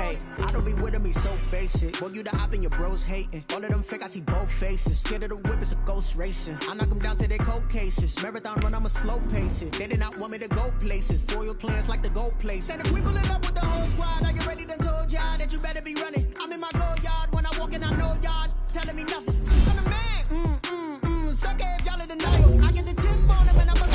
Hey, I don't be with me so basic. Boy, you the op and your bros hating. All of them fake, I see both faces. Scared of the whip, it's a ghost racing. I knock them down to their cold cases. Marathon run, I'ma slow pace it. They did not want me to go places. Foil plans like the gold place. And if we pull it up with the whole squad, are you ready? Done told y'all that you better be running. I'm in my go yard when I walk in, I know y'all telling me nothing. I'm the man. Suck it if y'all in denial. I get the chip on them and I'm a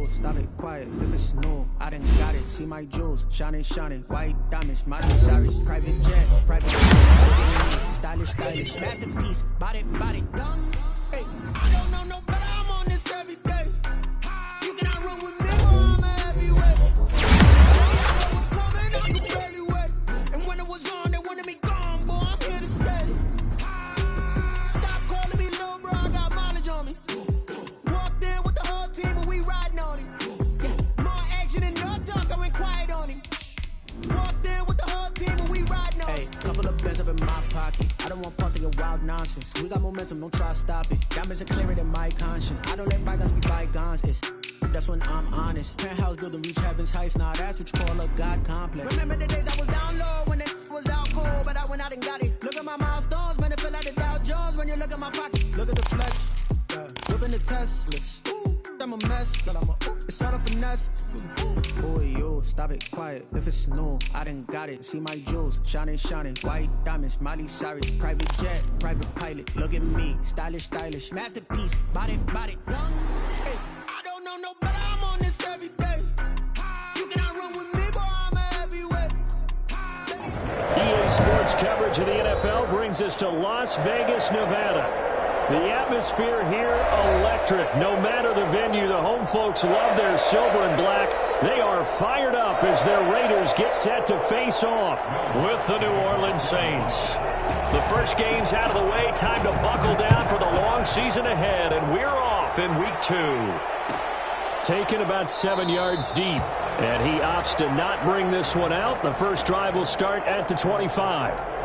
stop it, quiet, if it's new, I done got it. See my jewels, shining, white diamonds, Madden Franchise, private jet, stylish, masterpiece, body, done. Hey, I don't know no better, I'm on this every day. You cannot run with me, boy, I'm a heavyweight. I was coming, I could barely wait. And when it was on, they wanted me gone, boy, I'm here to stay. Stop calling me little bro, I got mileage on me. Walked in with the whole team and we riding on him. More action and no talk, I went quiet on him. Walked in with the whole team and we riding on him. Hey, couple of bands up in my pocket. I don't want pause to get wild nonsense. We got momentum, don't try to stop it. Diamonds are clearer than my conscience. I don't let bygones be bygones. That's when I'm honest. Penthouse building, reach heaven's heights. Nah, that's what you call a God complex. Remember the days I was down low when it was out cold, but I went out and got it. Look at my milestones, man, it feel like the Dow Jones when you look at my pocket. Look at the flex, look in the Teslas. I'm a mess, but it's all a finesse. Boy, you, stop it, quiet, if it's new, I done got it. See my jewels, shining, white diamonds, Miley Cyrus, private jet, private pilot. Look at me, stylish, masterpiece, body, young. Hey, I don't know no better, I'm on this every day. You cannot run with me, boy, I'm a heavyweight. EA Sports coverage of the NFL brings us to Las Vegas, Nevada. The atmosphere here, electric. No matter the venue, the home folks love their silver and black. They are fired up as their Raiders get set to face off with the New Orleans Saints. The first game's out of the way. Time to buckle down for the long season ahead, and we're off in week 2. Taken about 7 yards deep, and he opts to not bring this one out. The first drive will start at the 25.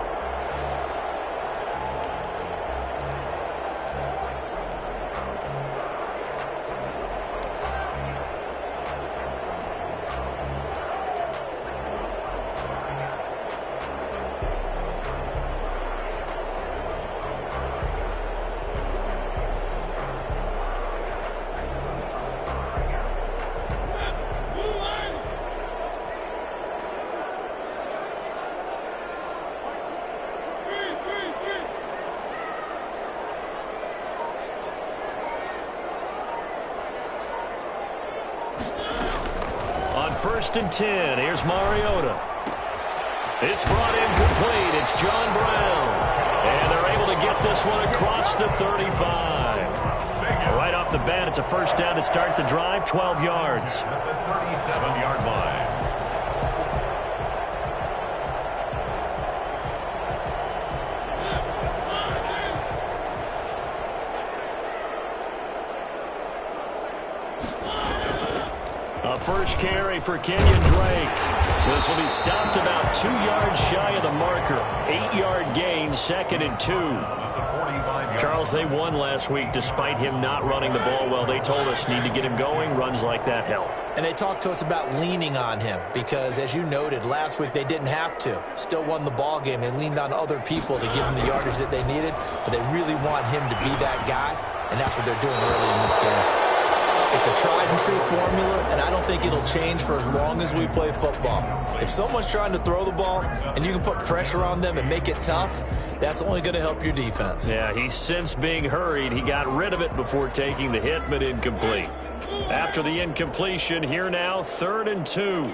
First and 10. Here's Mariota. It's brought in complete. It's John Brown. And they're able to get this one across the 35. Right off the bat, it's a first down to start the drive, 12 yards. At the 37-yard line. First carry for Kenyon Drake. This will be stopped about 2 yards shy of the marker. 8-yard gain, 2nd and 2. Charles, they won last week despite him not running the ball well. They told us need to get him going. Runs like that help. And they talked to us about leaning on him because, as you noted, last week they didn't have to. Still won the ball game. They leaned on other people to give them the yardage that they needed, but they really want him to be that guy, and that's what they're doing early in this game. It's a tried-and-true formula, and I don't think it'll change for as long as we play football. If someone's trying to throw the ball and you can put pressure on them and make it tough, that's only going to help your defense. Yeah, he's since being hurried. He got rid of it before taking the hit, but incomplete. After the incompletion, here now, 3rd and 2.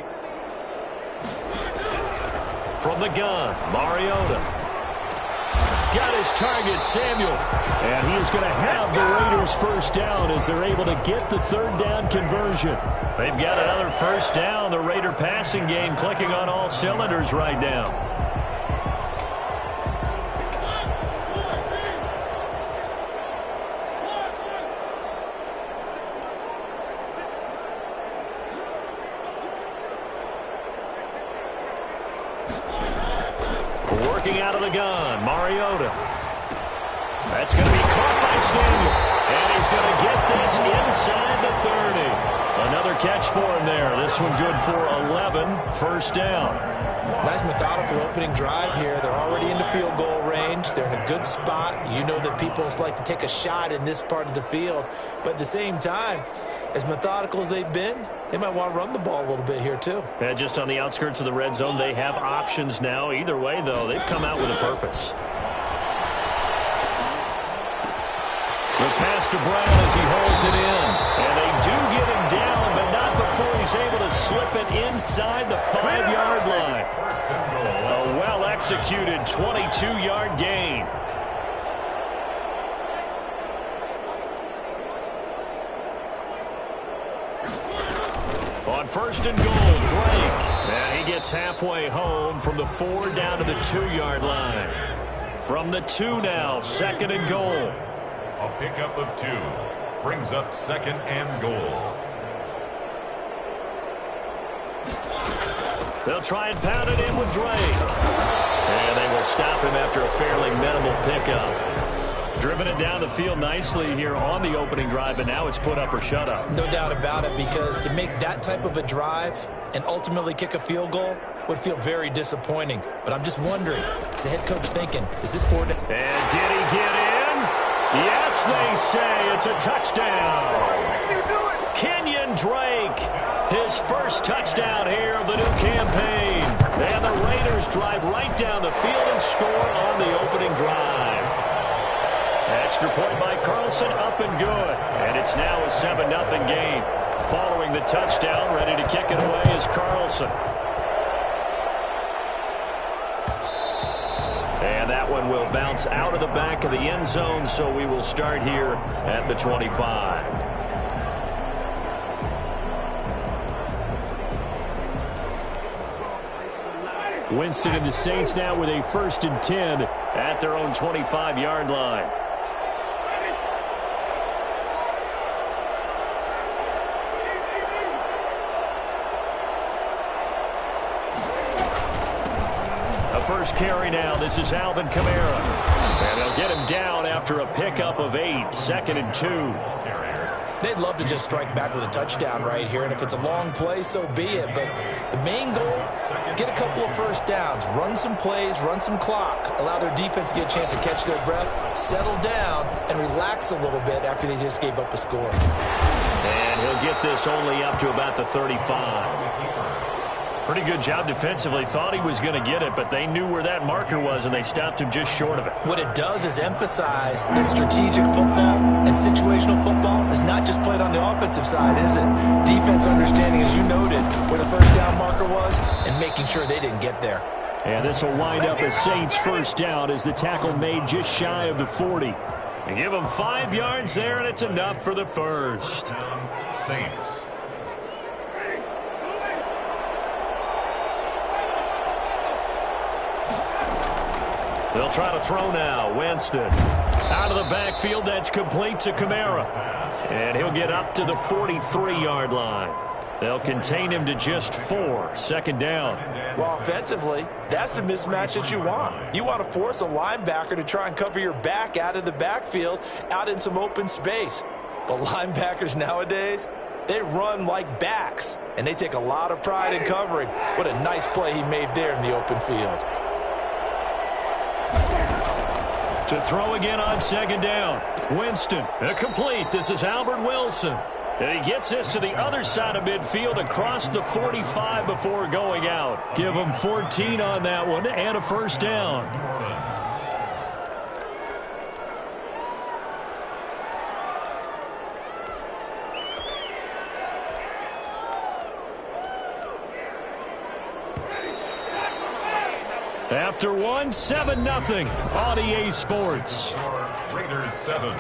From the gun, Mariota. Got his target, Samuel. And he is going to have the Raiders first down as they're able to get the 3rd down conversion. They've got another first down. The Raider passing game clicking on all cylinders right now. Working out of the gun, Mariota. That's going to be caught by Samuel. And he's going to get this inside the 30. Another catch for him there. This one good for 11. First down. Nice methodical opening drive here. They're already into field goal range. They're in a good spot. You know that people like to take a shot in this part of the field. But at the same time, as methodical as they've been, they might want to run the ball a little bit here too. Yeah, just on the outskirts of the red zone, they have options now. Either way, though, they've come out with a purpose. The pass to Brown as he holds it in. And they do get him down, but not before he's able to slip it inside the 5-yard line. A well-executed 22-yard gain. On first and goal, Drake. And he gets halfway home from the 4 down to the 2-yard line. From the 2 now, second and goal. A pickup of 2 brings up second and goal. They'll try and pound it in with Drake. And they will stop him after a fairly minimal pickup. Driven it down the field nicely here on the opening drive, but now it's put up or shut up. No doubt about it, because to make that type of a drive and ultimately kick a field goal would feel very disappointing. But I'm just wondering, is the head coach thinking, is this for... And did he get in? Yes, they say it's a touchdown. Kenyon Drake, his first touchdown here of the new campaign. And the Raiders drive right down the field and score on the opening drive. Extra point by Carlson, up and good. And it's now a 7-0 game. Following the touchdown, ready to kick it away is Carlson. And that one will bounce out of the back of the end zone, so we will start here at the 25. Winston and the Saints now with a 1st and 10 at their own 25-yard line. First carry now. This is Alvin Kamara. And they'll get him down after a pickup of 8. 2nd and 2. They'd love to just strike back with a touchdown right here, and if it's a long play, so be it. But the main goal, get a couple of first downs, run some plays, run some clock, allow their defense to get a chance to catch their breath, settle down, and relax a little bit after they just gave up a score. And he'll get this only up to about the 35. Pretty good job defensively. Thought he was going to get it, but they knew where that marker was, and they stopped him just short of it. What it does is emphasize that strategic football and situational football is not just played on the offensive side, is it? Defense understanding, as you noted, where the first down marker was and making sure they didn't get there. And this will wind up as Saints first down as the tackle made just shy of the 40. And give them 5 yards there, and it's enough for the first. Saints. They'll try to throw now. Winston out of the backfield. That's complete to Kamara. And he'll get up to the 43-yard line. They'll contain him to just 4. 2nd down. Well, offensively, that's the mismatch that you want. You want to force a linebacker to try and cover your back out of the backfield, out in some open space. But linebackers nowadays, they run like backs, and they take a lot of pride in covering. What a nice play he made there in the open field. To throw again on 2nd down. Winston, complete. This is Albert Wilson. And he gets this to the other side of midfield across the 45 before going out. Give him 14 on that one and a first down. After 7-0 on EA Sports. Raiders 7,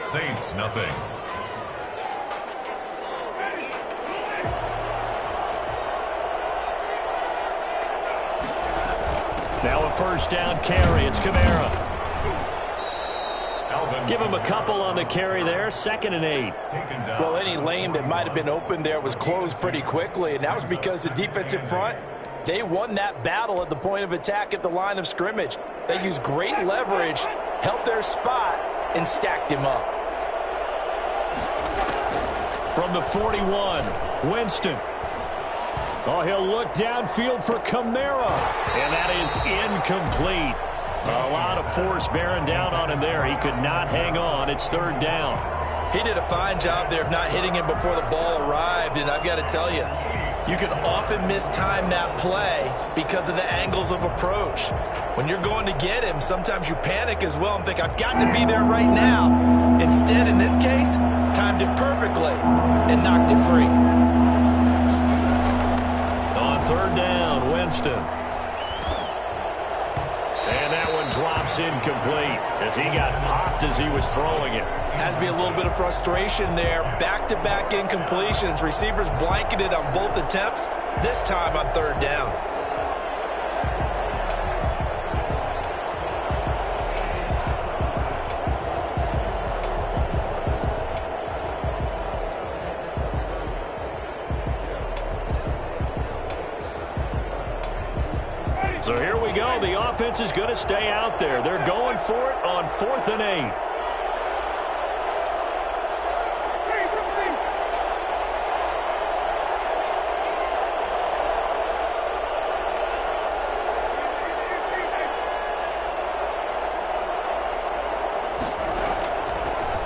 Saints nothing. Now a first down carry. It's Kamara. Give him a couple on the carry there. 2nd and 8. Well, any lane that might have been open there was closed pretty quickly, and that was because the defensive front, they won that battle at the point of attack at the line of scrimmage. They used great leverage, held their spot, and stacked him up. From the 41, Winston. Oh, he'll look downfield for Kamara. And that is incomplete. A lot of force bearing down on him there. He could not hang on. It's third down. He did a fine job there of not hitting him before the ball arrived. And I've got to tell you, you can often mistime that play because of the angles of approach. When you're going to get him, sometimes you panic as well and think, I've got to be there right now. Instead, in this case, timed it perfectly and knocked it free. On third down, Winston. And that one drops incomplete as he got popped as he was throwing it. Has to be a little bit of frustration there. Back-to-back incompletions. Receivers blanketed on both attempts, this time on third down. So here we go. The offense is going to stay out there. They're going for it on 4th and 8.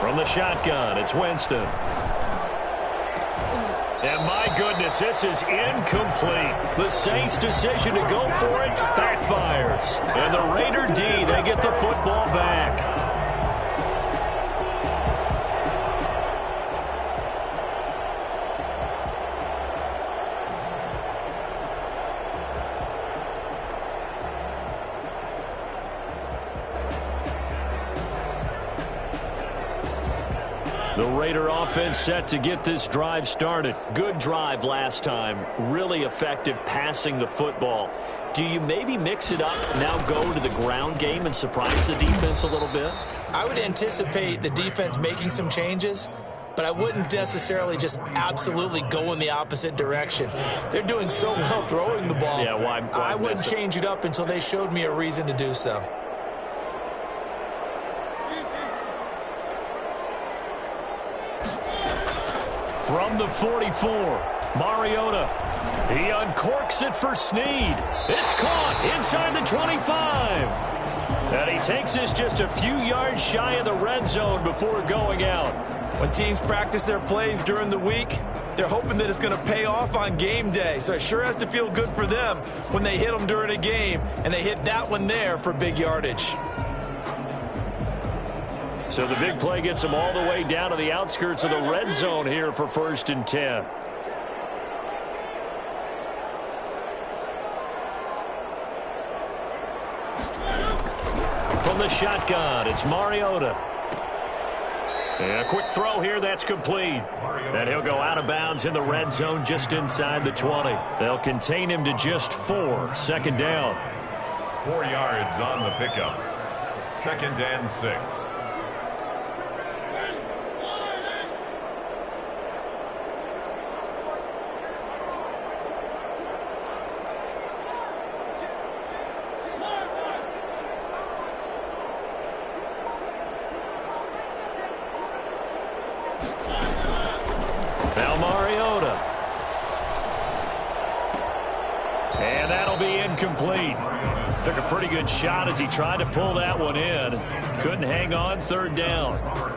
From the shotgun, it's Winston. And my goodness, this is incomplete. The Saints' decision to go for it backfires. And the Raider D, they get the football back. The Raider offense set to get this drive started. Good drive last time. Really effective passing the football. Do you maybe mix it up, now go to the ground game and surprise the defense a little bit? I would anticipate the defense making some changes, but I wouldn't necessarily just absolutely go in the opposite direction. They're doing so well throwing the ball. Yeah, why I wouldn't change it up until they showed me a reason to do so. From the 44, Mariota. He uncorks it for Snead. It's caught inside the 25. And he takes this just a few yards shy of the red zone before going out. When teams practice their plays during the week, they're hoping that it's going to pay off on game day. So it sure has to feel good for them when they hit them during a game, and they hit that one there for big yardage. So the big play gets them all the way down to the outskirts of the red zone here for 1st and 10. From the shotgun, it's Mariota. And a quick throw here, that's complete. And he'll go out of bounds in the red zone just inside the 20. They'll contain him to just 4. 2nd down. 4 yards on the pickup. 2nd and 6. Now Mariota. And that'll be incomplete. Took a pretty good shot as he tried to pull that one in. Couldn't hang on, 3rd down.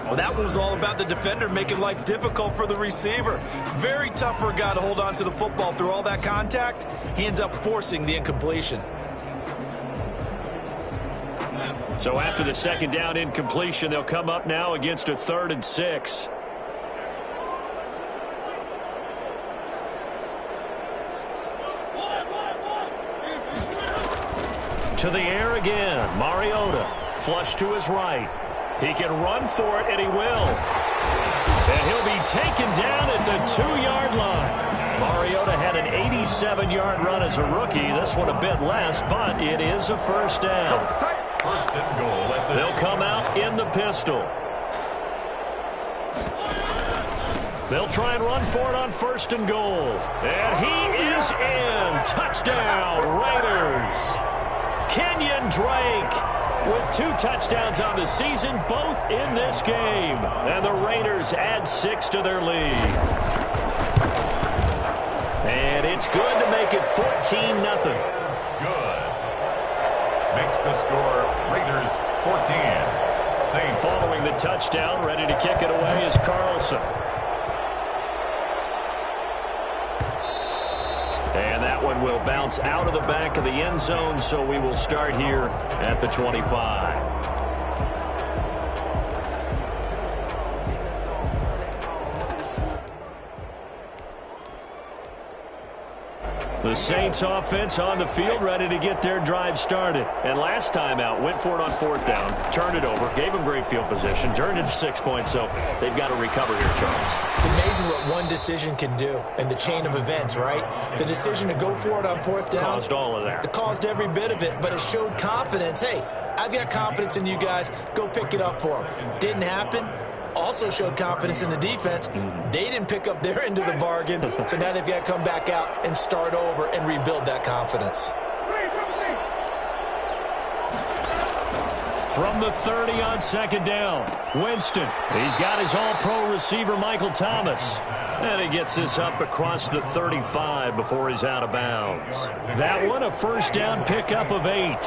Well, that one was all about the defender making life difficult for the receiver. Very tough for a guy to hold on to the football through all that contact. He ends up forcing the incompletion. So after the 2nd down incompletion, they'll come up now against a 3rd and 6. To the air again, Mariota. Flush to his right. He can run for it, and he will. And he'll be taken down at the 2-yard line. Mariota had an 87-yard run as a rookie. This one a bit less, but it is a 1st down. 1st and goal at the They'll come out in the pistol. They'll try and run for it on 1st and goal. And he is in. Touchdown, Raiders. Kenyon Drake. with 2 touchdowns on the season, both in this game. And the Raiders add 6 to their lead. And it's good to make it 14-0. Good. Makes the score Raiders 14. Saints. Following the touchdown, ready to kick it away is Carlson. And that one will bounce out of the back of the end zone, so we will start here at the 25. The Saints offense on the field, ready to get their drive started. And last time out, went for it on 4th down, turned it over, gave them great field position, turned into 6 points, so they've got to recover here, Charles. It's amazing what one decision can do in the chain of events, right? The decision to go for it on 4th down. Caused all of that. It caused every bit of it, but it showed confidence. Hey, I've got confidence in you guys. Go pick it up for them. Didn't happen. Also showed confidence in the defense. They didn't pick up their end of the bargain, so now they've got to come back out and start over and rebuild that confidence. From the 30 on 2nd down, Winston. He's got his all-pro receiver, Michael Thomas. And he gets this up across the 35 before he's out of bounds. That one, a 1st down pickup of 8.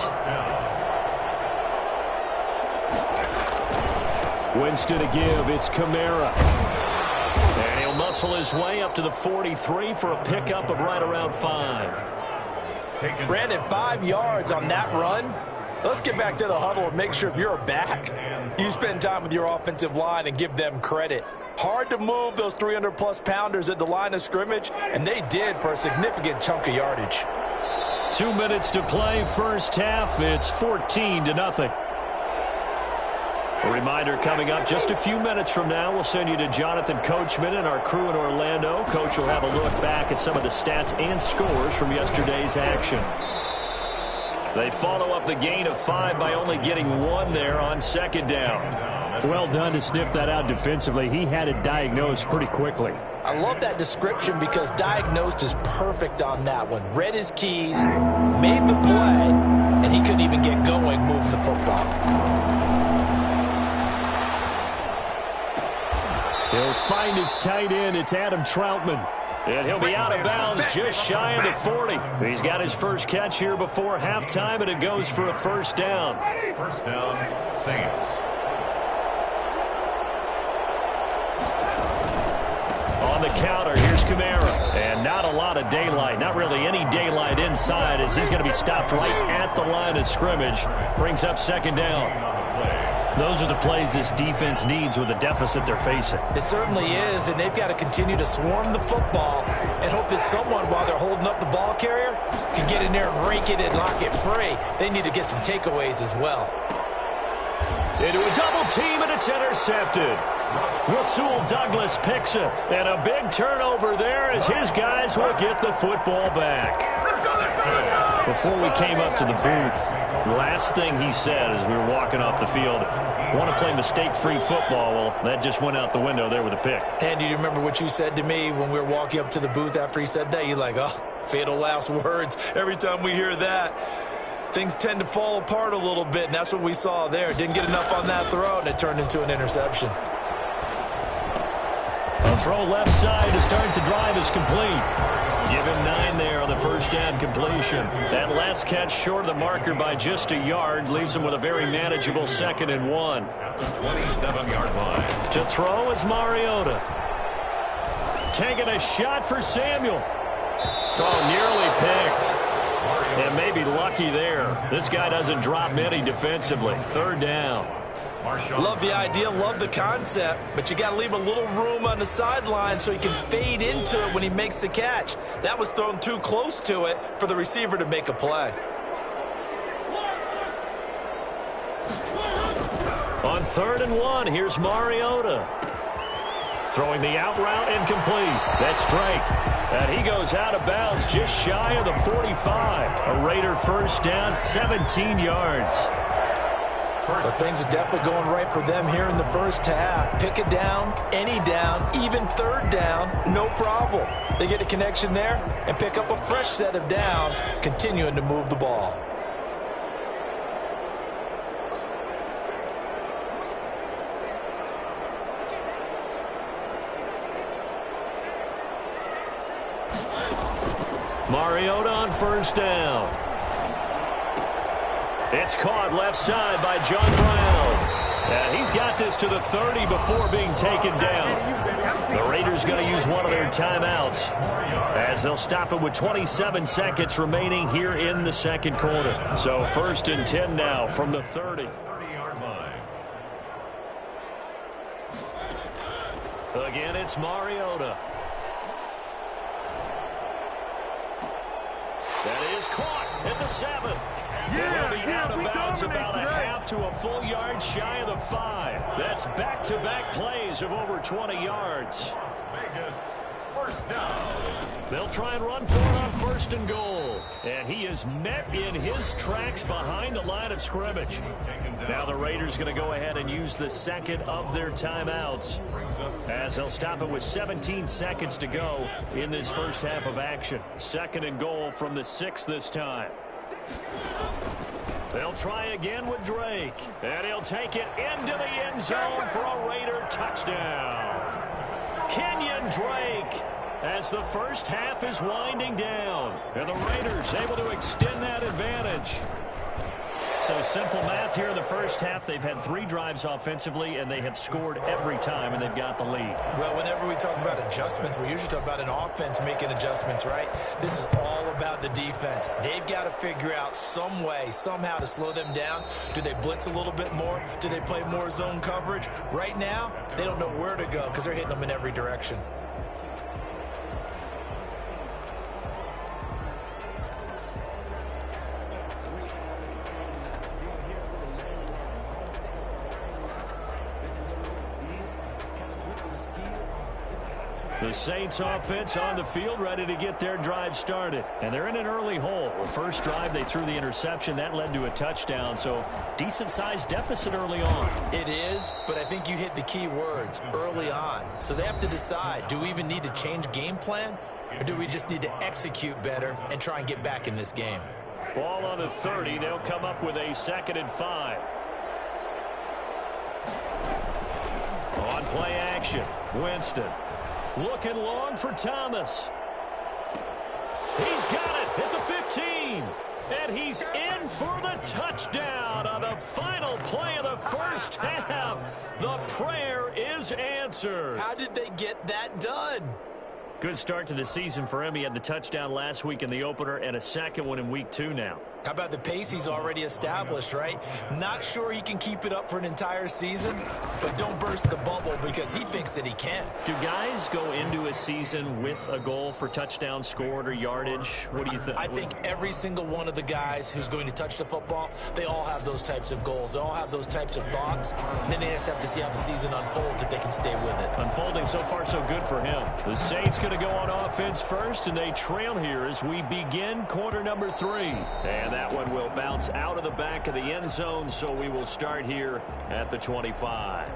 Winston to give, it's Kamara. And he'll muscle his way up to the 43 for a pickup of right around 5. Brandon, 5 yards on that run. Let's get back to the huddle and make sure if you're a back, you spend time with your offensive line and give them credit. Hard to move those 300-plus pounders at the line of scrimmage, and they did for a significant chunk of yardage. 2 minutes to play, first half. It's 14-0. A reminder coming up just a few minutes from now. We'll send you to Jonathan Coachman and our crew in Orlando. Coach will have a look back at some of the stats and scores from yesterday's action. They follow up the gain of 5 by only getting 1 there on 2nd down. Well done to sniff that out defensively. He had it diagnosed pretty quickly. I love that description because diagnosed is perfect on that one. Read his keys, made the play, and he couldn't even get going moving the football. He'll find his tight end. It's Adam Troutman. And he'll be out of bounds just shy of the 40. He's got his first catch here before halftime, and it goes for a 1st down. 1st down, Saints. On the counter, here's Kamara. And not a lot of daylight, not really any daylight inside, as he's going to be stopped right at the line of scrimmage. Brings up 2nd down. Those are the plays this defense needs with the deficit they're facing. It certainly is, and they've got to continue to swarm the football and hope that someone, while they're holding up the ball carrier, can get in there and rake it and lock it free. They need to get some takeaways as well. Into a double team, and it's intercepted. Rasul Douglas picks it, and a big turnover there as his guys will get the football back. Before we came up to the booth, last thing he said as we were walking off the field, want to play mistake-free football. Well, that just went out the window there with a pick. And do you remember what you said to me when we were walking up to the booth after he said that? You're like, oh, fatal last words. Every time we hear that, things tend to fall apart a little bit, and that's what we saw there. Didn't get enough on that throw, and it turned into an interception. A throw left side to start the drive is complete. Give him 9 there on the 1st down completion. That last catch short of the marker by just a yard leaves him with a very manageable 2nd and 1. 27-yard line. To throw is Mariota. Taking a shot for Samuel. Oh, nearly picked. And maybe lucky there. This guy doesn't drop many defensively. 3rd down. Love the idea, love the concept, but you got to leave a little room on the sideline so he can fade into it when he makes the catch. That was thrown too close to it for the receiver to make a play. On 3rd and 1, here's Mariota. Throwing the out route incomplete. That's Drake. And he goes out of bounds just shy of the 45. A Raider 1st down, 17 yards. But things are definitely going right for them here in the 1st half. Pick a down, any down, even 3rd down, no problem. They get a connection there and pick up a fresh set of downs, continuing to move the ball. Mariota on first down. It's caught left side by John Brown. And he's got this to the 30 before being taken down. The Raiders going to use one of their timeouts as they'll stop it with 27 seconds remaining here in the second quarter. So 1st and 10 now from the 30. Again, it's Mariota. That is caught at the 7. He'll be out of bounds about a half to a full yard shy of the 5. That's back-to-back plays of over 20 yards. Las Vegas, first down. They'll try and run for it on 1st and goal. And he is met in his tracks behind the line of scrimmage. Now the Raiders going to go ahead and use the second of their timeouts as they'll stop it with 17 seconds to go in this first half of action. 2nd and goal from the 6 this time. They'll try again with Drake. And he'll take it into the end zone for a Raider touchdown. Kenyon Drake as the first half is winding down. And the Raiders able to extend that advantage. So simple math here in the first half. They've had 3 drives offensively, and they have scored every time, and they've got the lead. Well, whenever we talk about adjustments, we usually talk about an offense making adjustments, right? This is all about the defense. They've got to figure out some way, somehow to slow them down. Do they blitz a little bit more? Do they play more zone coverage? Right now, they don't know where to go because they're hitting them in every direction. The Saints offense on the field ready to get their drive started. And they're in an early hole. The first drive they threw the interception. That led to a touchdown. So decent-sized deficit early on. It is, but I think you hit the key words, early on. So they have to decide, do we even need to change game plan? Or do we just need to execute better and try and get back in this game? Ball on the 30. They'll come up with a 2nd and 5. On play action, Winston. Looking long for Thomas. He's got it at the 15. And he's in for the touchdown on the final play of the first half. The prayer is answered. How did they get that done? Good start to the season for him. He had the touchdown last week in the opener and a second one in week 2 now. How about the pace he's already established, right? Not sure he can keep it up for an entire season, but don't burst the bubble because he thinks that he can. Do guys go into a season with a goal for touchdown scored or yardage? What do you think? I think every single one of the guys who's going to touch the football, they all have those types of goals. They all have those types of thoughts. And then they just have to see how the season unfolds if they can stay with it. Unfolding so far so good for him. The Saints going to go on offense first, and they trail here as we begin quarter number 3. And that one will bounce out of the back of the end zone, so we will start here at the 25.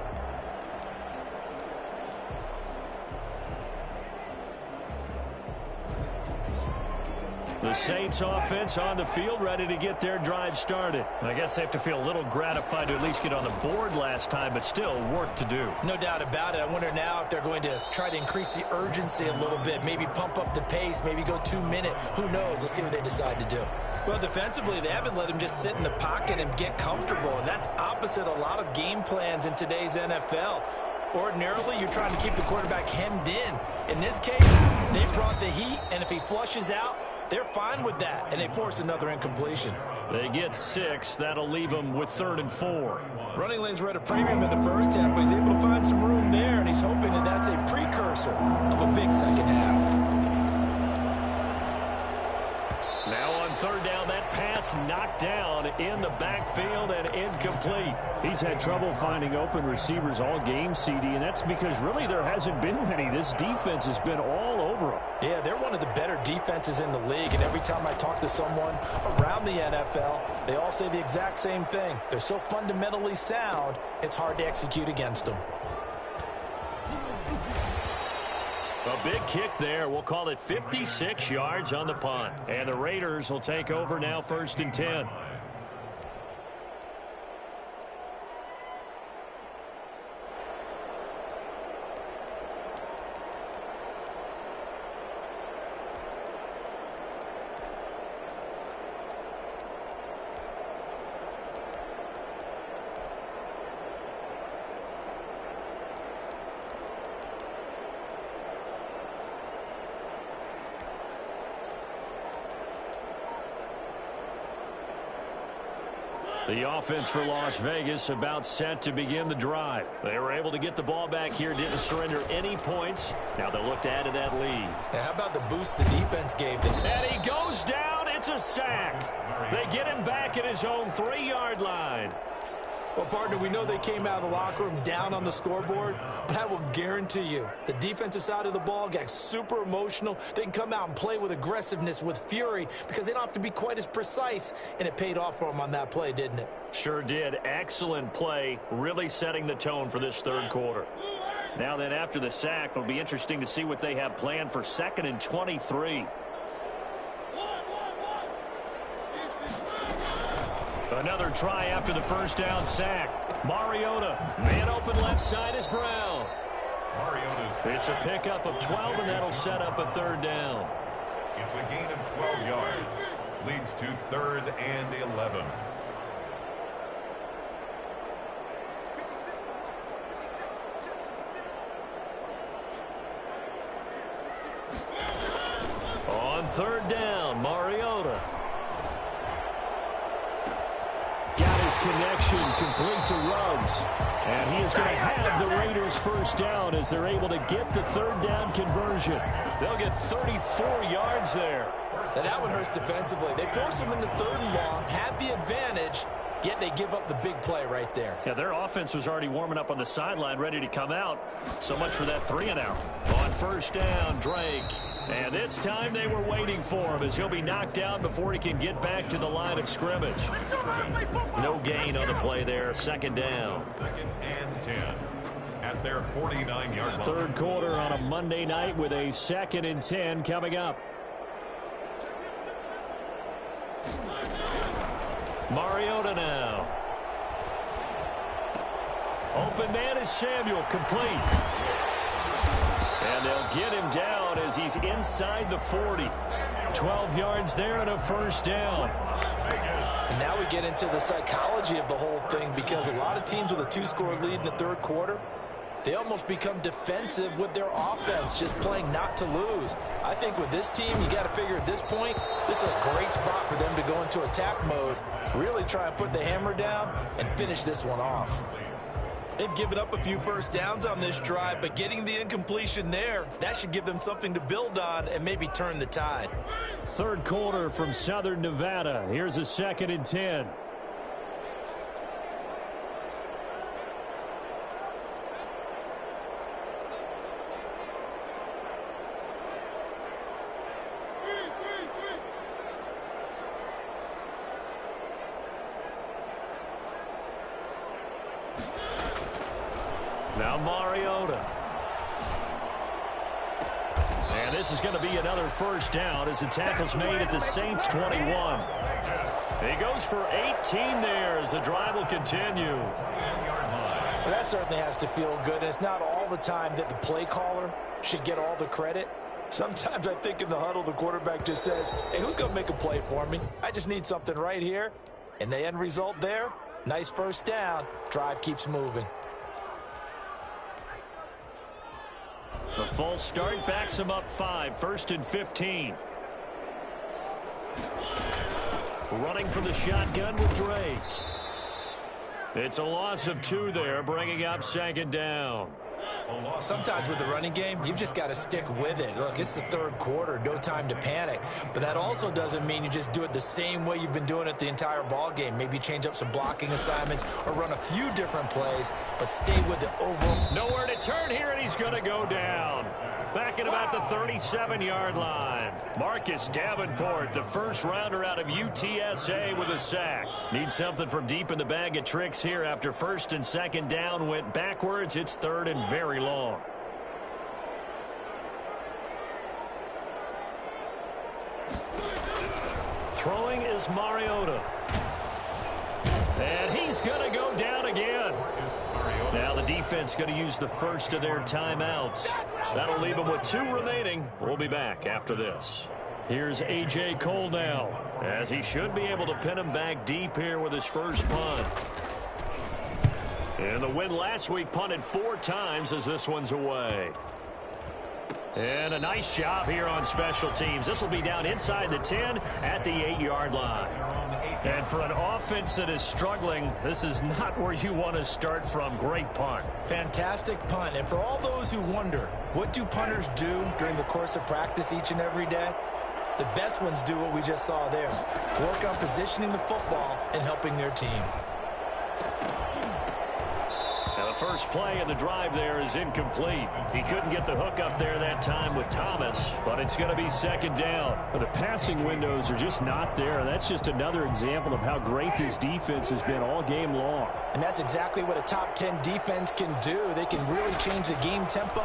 The Saints offense on the field ready to get their drive started. I guess they have to feel a little gratified to at least get on the board last time, but still work to do. No doubt about it. I wonder now if they're going to try to increase the urgency a little bit, maybe pump up the pace, maybe go 2-minute. Who knows? Let's see what they decide to do. Well, defensively, they haven't let him just sit in the pocket and get comfortable, and that's opposite a lot of game plans in today's NFL. Ordinarily, you're trying to keep the quarterback hemmed in. In this case, they brought the heat, and if he flushes out, they're fine with that, and they force another incompletion. They get 6. That'll leave them with 3rd and 4. Running lanes were at a premium in the first half, but he's able to find some room there, and he's hoping that that's a precursor of a big second half. Now on 3rd down, that pass knocked down in the backfield and incomplete. He's had trouble finding open receivers all game, CD, and that's because really there hasn't been many. This defense has been all over him. Yeah, they're one of the better defenses in the league, and every time I talk to someone around the NFL, they all say the exact same thing. They're so fundamentally sound, it's hard to execute against them. A big kick there. We'll call it 56 yards on the punt. And the Raiders will take over now 1st and 10. The offense for Las Vegas about set to begin the drive. They were able to get the ball back here, didn't surrender any points. Now they'll look to add to that lead. Now, how about the boost the defense gave them? And he goes down. It's a sack. They get him back at his own 3-yard line. Well, partner, we know they came out of the locker room down on the scoreboard, but I will guarantee you the defensive side of the ball got super emotional. They can come out and play with aggressiveness, with fury, because they don't have to be quite as precise, and it paid off for them on that play, didn't it? Sure did. Excellent play, really setting the tone for this third quarter. Now then, after the sack, it'll be interesting to see what they have planned for 2nd and 23. Another try after the first down sack. Mariota, man open left side is Brown. It's a pickup of 12, and that'll set up a 3rd down. It's a gain of 12 yards. Leads to 3rd and 11. On 3rd down, Mariota. Got his connection complete to Ruggs. And he is going to have the Raiders first down as they're able to get the 3rd down conversion. They'll get 34 yards there. Now that one hurts defensively. They force them into 3rd and long, had the advantage, yet they give up the big play right there. Yeah, their offense was already warming up on the sideline, ready to come out. So much for that 3-and-out. On 1st down, Drake. And this time they were waiting for him as he'll be knocked out before he can get back to the line of scrimmage. No gain on the play there. 2nd down. 2nd and 10 at their 49-yard line. Third quarter on a Monday night with a 2nd and 10 coming up. Mariota now. Open man is Samuel, complete. And they'll get him down as he's inside the 40. 12 yards there and a 1st down. And now we get into the psychology of the whole thing, because a lot of teams with a 2-score lead in the 3rd quarter, they almost become defensive with their offense, just playing not to lose. I think with this team, you got to figure at this point, this is a great spot for them to go into attack mode, really try and put the hammer down and finish this one off. They've given up a few 1st downs on this drive, but getting the incompletion there, that should give them something to build on and maybe turn the tide. Third quarter from Southern Nevada. Here's a 2nd and 10. Now Mariota. And this is going to be another 1st down as the tackle's made at the Saints 21. He goes for 18 there as the drive will continue. Well, that certainly has to feel good. And it's not all the time that the play caller should get all the credit. Sometimes I think in the huddle, the quarterback just says, hey, who's going to make a play for me? I just need something right here. And the end result there, nice 1st down. Drive keeps moving. The false start backs him up 5. 1st and 15. Running from the shotgun with Drake. It's a loss of 2 there, bringing up 2nd down. Sometimes with the running game, you've just got to stick with it. Look, it's the 3rd quarter, no time to panic. But that also doesn't mean you just do it the same way you've been doing it the entire ball game. Maybe change up some blocking assignments or run a few different plays, but stay with the overall. Nowhere to turn here, and he's going to go down. Back at about the 37-yard line. Marcus Davenport, the 1st rounder out of UTSA with a sack. Needs something from deep in the bag of tricks here after 1st and 2nd down went backwards. It's 3rd and very long. Throwing is Mariota. And he's going to go down again. Now the defense going to use the 1st of their timeouts. That'll leave them with 2 remaining. We'll be back after this. Here's A.J. Cole now, as he should be able to pin him back deep here with his 1st punt. And the win last week punted 4 times as this one's away. And a nice job here on special teams. This will be down inside the 10 at the 8-yard line. And for an offense that is struggling, this is not where you want to start from. Great punt. Fantastic punt. And for all those who wonder, what do punters do during the course of practice each and every day? The best ones do what we just saw there. Work on positioning the football and helping their team. Now the first play of the drive there is incomplete. He couldn't get the hook up there that time with Thomas, but it's going to be second down. But the passing windows are just not there. That's just another example of how great this defense has been all game long. And that's exactly what a top 10 defense can do. They can really change the game tempo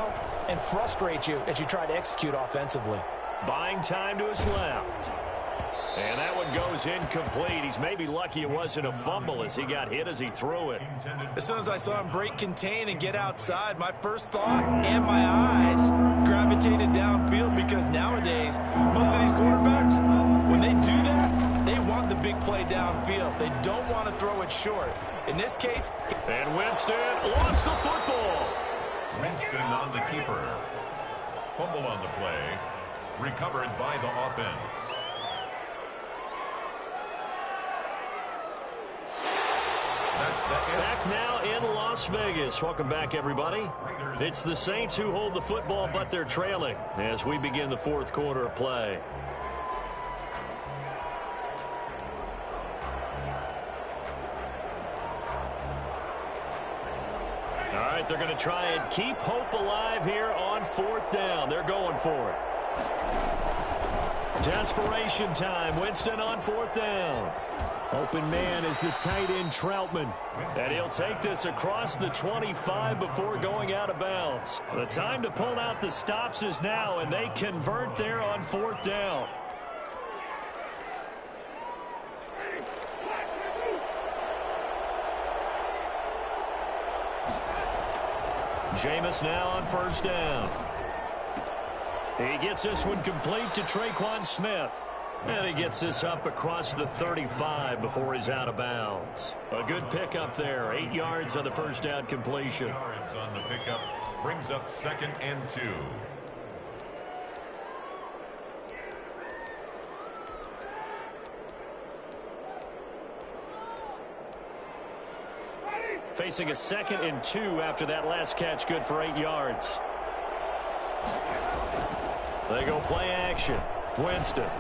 and frustrate you as you try to execute offensively. Buying time to his left. And that one goes incomplete. He's maybe lucky it wasn't a fumble as he got hit as he threw it. As soon as I saw him break contain and get outside, my first thought and my eyes gravitated downfield, because nowadays, most of these quarterbacks, when they do that, they want the big play downfield. They don't want to throw it short. In this case... And Winston lost the football. Winston on the keeper. Fumble on the play. Recovered by the offense. Back now in Las Vegas. Welcome back, everybody. It's the Saints who hold the football, but they're trailing as we begin the fourth quarter of play. All right, they're going to try and keep hope alive here on fourth down. They're going for it. Desperation time. Winston on fourth down. Open man is the tight end Troutman. And he'll take this across the 25 before going out of bounds. The time to pull out the stops is now, and they convert there on fourth down. Jameis now on first down. He gets this one complete to Traquan Smith. And he gets this up across the 35 before he's out of bounds. A good pickup there. 8 yards on the first down completion. 8 yards on the pickup brings up 2nd and 2. Facing a 2nd and 2 after that last catch, good for 8 yards. They go play action. Winston.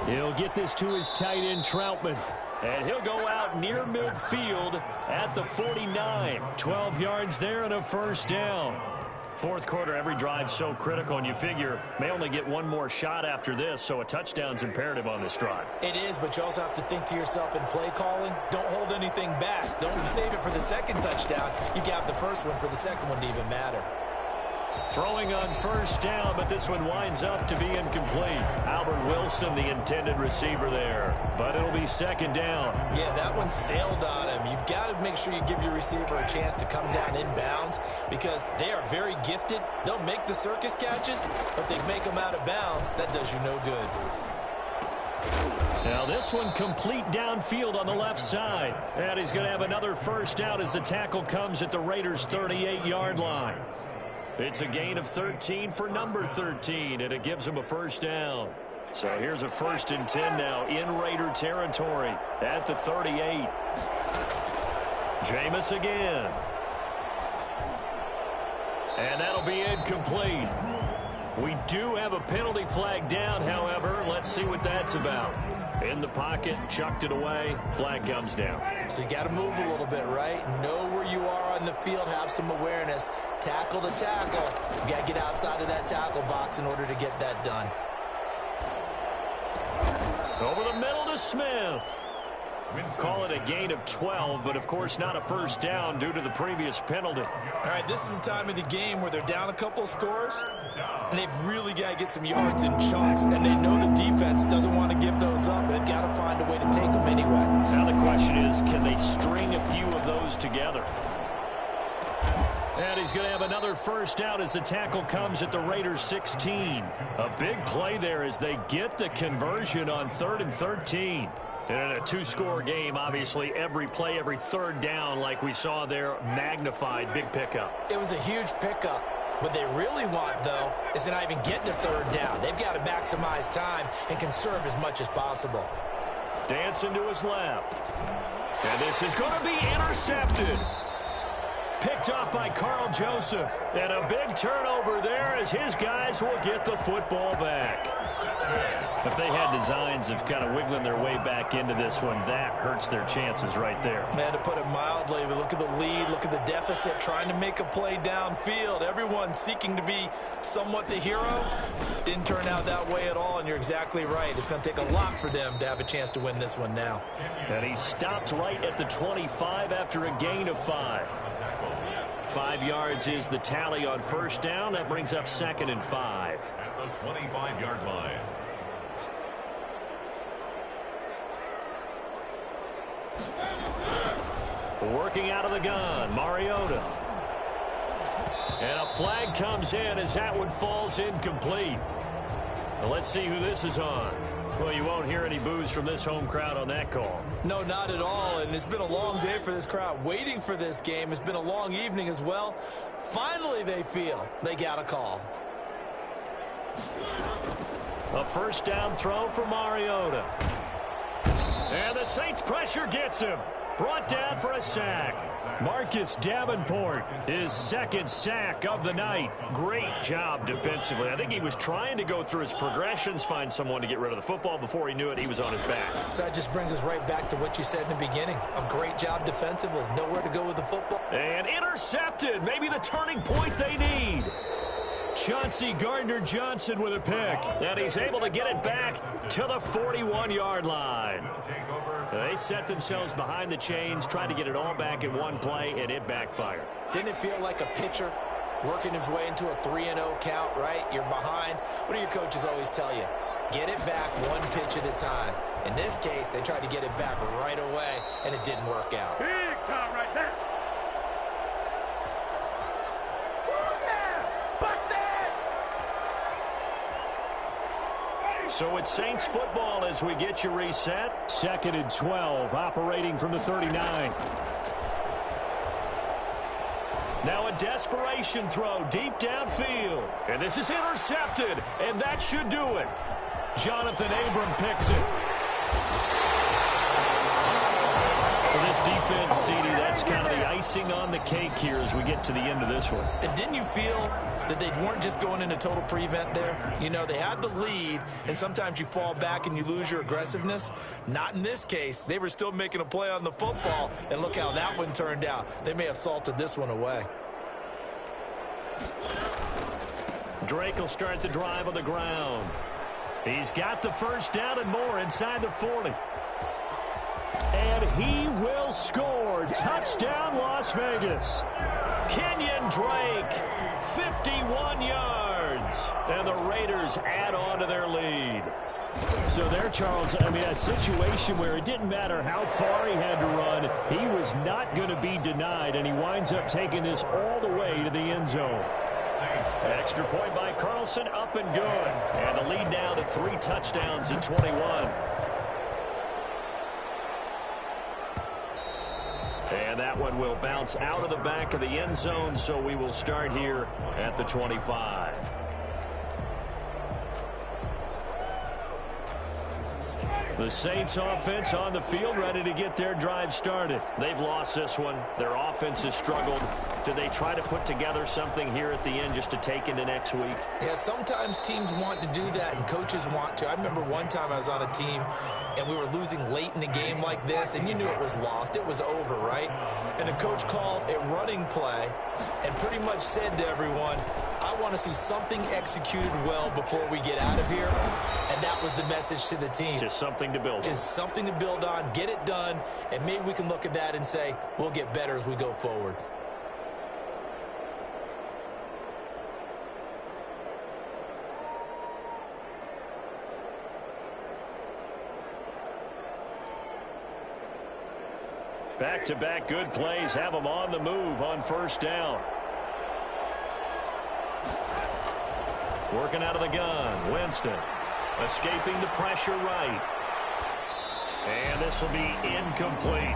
He'll get this to his tight end Troutman. And he'll go out near midfield at the 49. 12 yards there and a first down. Fourth quarter, every drive's so critical, and you figure may only get one more shot after this, so a touchdown's imperative on this drive. It is, but you also have to think to yourself in play calling, don't hold anything back. Don't save it for the second touchdown. You got the first one for the second one to even matter. Throwing on first down, but this one winds up to be incomplete. Albert Wilson, the intended receiver there. But it'll be second down. Yeah, that one sailed on him. You've got to make sure you give your receiver a chance to come down inbounds, because they are very gifted. They'll make the circus catches, but they make them out of bounds. That does you no good. Now this one complete downfield on the left side. And he's going to have another first down as the tackle comes at the Raiders' 38-yard line. It's a gain of 13 for number 13, and it gives him a first down. So here's a 1st and 10 now in Raider territory at the 38. Jameis again. And that'll be incomplete. We do have a penalty flag down, however. Let's see what that's about. In the pocket, chucked it away, flag comes down. So you got to move a little bit, right? Know where you are on the field, have some awareness. Tackle to tackle. You got to get outside of that tackle box in order to get that done. Over the middle to Smith. Call it a gain of 12, but of course not a first down due to the previous penalty. All right, this is the time of the game where they're down a couple of scores, and they've really got to get some yards in chunks, and they know the defense doesn't want to give those up. They've got to find a way to take them anyway. Now the question is, can they string a few of those together? And he's going to have another first down as the tackle comes at the Raiders' 16. A big play there as they get the conversion on 3rd and 13. And in a two-score game, obviously, every play, every third down, like we saw there, magnified, big pickup. It was a huge pickup. What they really want, though, is to not even get to third down. They've got to maximize time and conserve as much as possible. dancing to his left. And this is going to be intercepted. Picked up by Carl Joseph. And a big turnover there as his guys will get the football back. If they had designs of kind of wiggling their way back into this one, that hurts their chances right there. Man, to put it mildly, look at the lead, look at the deficit, trying to make a play downfield. Everyone seeking to be somewhat the hero. Didn't turn out that way at all, and you're exactly right. It's going to take a lot for them to have a chance to win this one now. And he stopped right at the 25 after a gain of 5. 5 yards is the tally on first down. That brings up 2nd and 5. At the 25-yard line. Working out of the gun, Mariota. And a flag comes in as that one falls incomplete. Now let's see who this is on. Well, you won't hear any boos from this home crowd on that call. No, not at all, and it's been a long day for this crowd waiting for this game. It's been a long evening as well. Finally, they feel they got a call. A first down throw for Mariota. And the Saints pressure gets him. Brought down for a sack. Marcus Davenport, his 2nd sack of the night. Great job defensively. I think he was trying to go through his progressions, find someone to get rid of the football. Before he knew it, he was on his back. So that just brings us right back to what you said in the beginning. A great job defensively. Nowhere to go with the football. And intercepted. Maybe the turning point they need. Chauncey Gardner-Johnson with a pick. And he's able to get it back to the 41-yard line. They set themselves behind the chains, tried to get it all back in one play, and it backfired. Didn't it feel like a pitcher working his way into a 3-0 count, right? You're behind. What do your coaches always tell you? Get it back one pitch at a time. In this case, they tried to get it back right away, and it didn't work out. Big time right there. So it's Saints football as we get you reset. 2nd and 12, operating from the 39. Now a desperation throw deep downfield. And this is intercepted, and that should do it. Jonathan Abram picks it. For this defense, CD, that's kind of the icing on the cake here as we get to the end of this one. And didn't you feel that they weren't just going into total prevent there? You know, they had the lead, and sometimes you fall back and you lose your aggressiveness. Not in this case. They were still making a play on the football, and look how that one turned out. They may have salted this one away. Drake will start the drive on the ground. He's got the first down and more inside the 40. And he will score. Touchdown, Las Vegas. Kenyon Drake, 51 yards. And the Raiders add on to their lead. So there, Charles, I mean, a situation where it didn't matter how far he had to run, he was not going to be denied, and he winds up taking this all the way to the end zone. Extra point by Carlson, up and good. And the lead now to 3 touchdowns in 21. And that one will bounce out of the back of the end zone, so we will start here at the 25. The Saints offense on the field, ready to get their drive started. They've lost this one. Their offense has struggled. Do they try to put together something here at the end just to take into next week? Yeah, sometimes teams want to do that and coaches want to. I remember one time I was on a team and we were losing late in the game like this, and you knew it was lost. It was over, right? And the coach called a running play and pretty much said to everyone, I want to see something executed well before we get out of here. And that was the message to the team. Just something to build on. Just something to build on, get it done, and maybe we can look at that and say, we'll get better as we go forward. Back-to-back good plays have them on the move on first down. Working out of the gun, Winston. Escaping the pressure right. And this will be incomplete.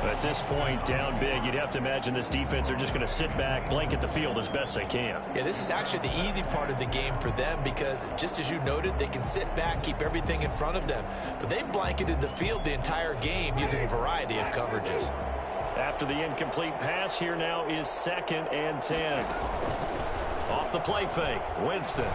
At this point, down big, you'd have to imagine this defense are just going to sit back, blanket the field as best they can. Yeah, this is actually the easy part of the game for them because, just as you noted, they can sit back, keep everything in front of them. But they've blanketed the field the entire game using a variety of coverages. After the incomplete pass, here now is 2nd and 10. Off the play fake, Winston.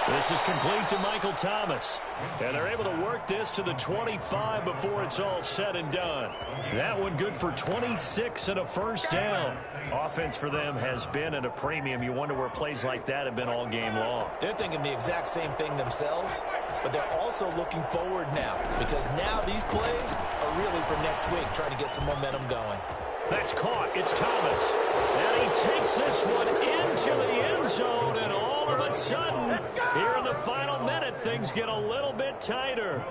This is complete to Michael Thomas. And they're able to work this to the 25 before it's all said and done. That one good for 26 and a first down. Offense for them has been at a premium. You wonder where plays like that have been all game long. They're thinking the exact same thing themselves, but they're also looking forward now because now these plays are really for next week, trying to get some momentum going. That's caught. It's Thomas. And he takes this one into the end zone, and all of a sudden, here in the final minute, things get a little bit tighter.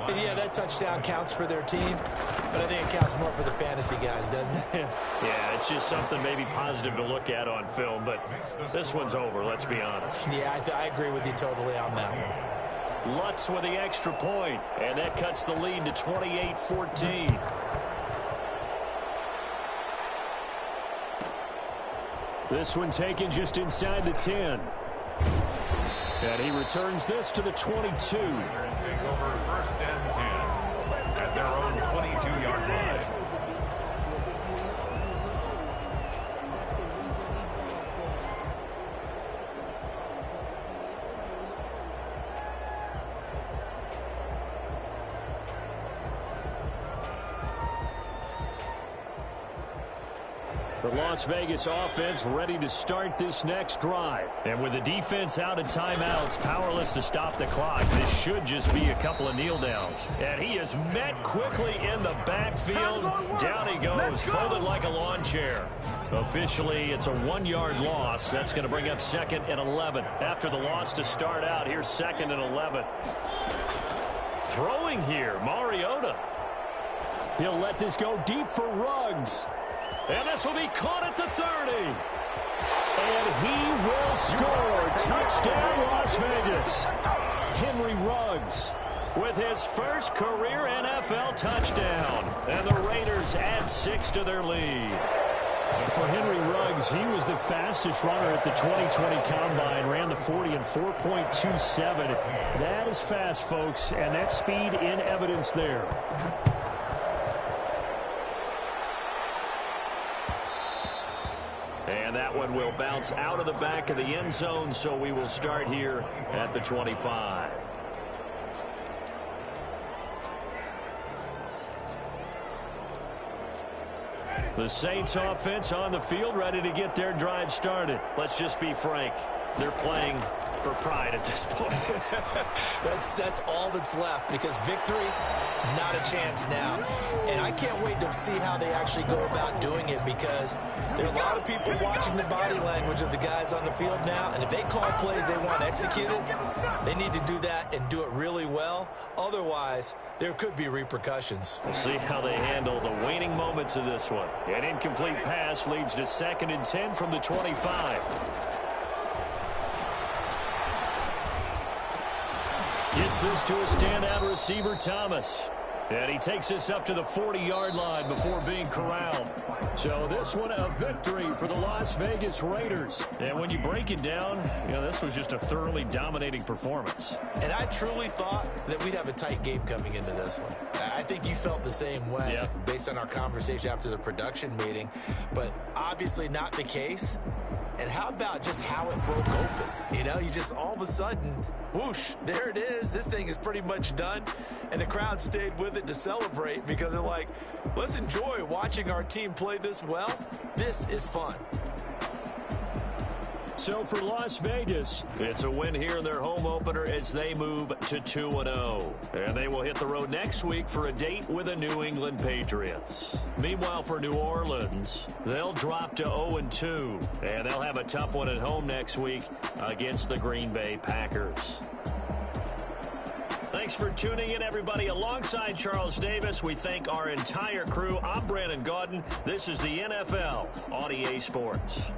And yeah, that touchdown counts for their team, but I think it counts more for the fantasy guys, doesn't it? Yeah, it's just something maybe positive to look at on film, but this one's over, let's be honest. Yeah, I agree with you totally on that one. Lutz with the extra point, and that cuts the lead to 28-14. This one taken just inside the 10. And he returns this to the 22. Take over 1st and 10 at their own 22-yard line. The Las Vegas offense ready to start this next drive. And with the defense out of timeouts, powerless to stop the clock, this should just be a couple of kneel downs. And he is met quickly in the backfield. Down he goes, folded like a lawn chair. Officially, it's a 1-yard loss. That's going to bring up 2nd and 11. After the loss to start out, here's 2nd and 11. Throwing here, Mariota. He'll let this go deep for Ruggs. And this will be caught at the 30. And he will score. Touchdown, Las Vegas. Henry Ruggs with his first career NFL touchdown. And the Raiders add 6 to their lead. And for Henry Ruggs, he was the fastest runner at the 2020 Combine. Ran the 40 in 4.27. That is fast, folks. And that speed in evidence there. And that one will bounce out of the back of the end zone, so we will start here at the 25. The Saints offense on the field, ready to get their drive started. Let's just be frank. They're playing for pride at this point. That's all that's left because victory, not a chance now. And I can't wait to see how they actually go about doing it because there are a lot of people watching the body language of the guys on the field now. And if they call plays they want executed, they need to do that and do it really well. Otherwise, there could be repercussions. We'll see how they handle the waning moments of this one. An incomplete pass leads to 2nd and 10 from the 25. Gets this to a standout receiver, Thomas. And he takes this up to the 40-yard line before being corralled. So this one a victory for the Las Vegas Raiders. And when you break it down, this was just a thoroughly dominating performance. And I truly thought that we'd have a tight game coming into this one. I think you felt the same way based on our conversation after the production meeting. But obviously not the case. And how about just how it broke open? You just all of a sudden, whoosh, there it is. This thing is pretty much done. And the crowd stayed with it to celebrate because they're like, let's enjoy watching our team play this well. This is fun. So for Las Vegas, it's a win here in their home opener as they move to 2-0. And they will hit the road next week for a date with the New England Patriots. Meanwhile, for New Orleans, they'll drop to 0-2. And they'll have a tough one at home next week against the Green Bay Packers. Thanks for tuning in, everybody. Alongside Charles Davis, we thank our entire crew. I'm Brandon Gaudin. This is the NFL on EA Sports.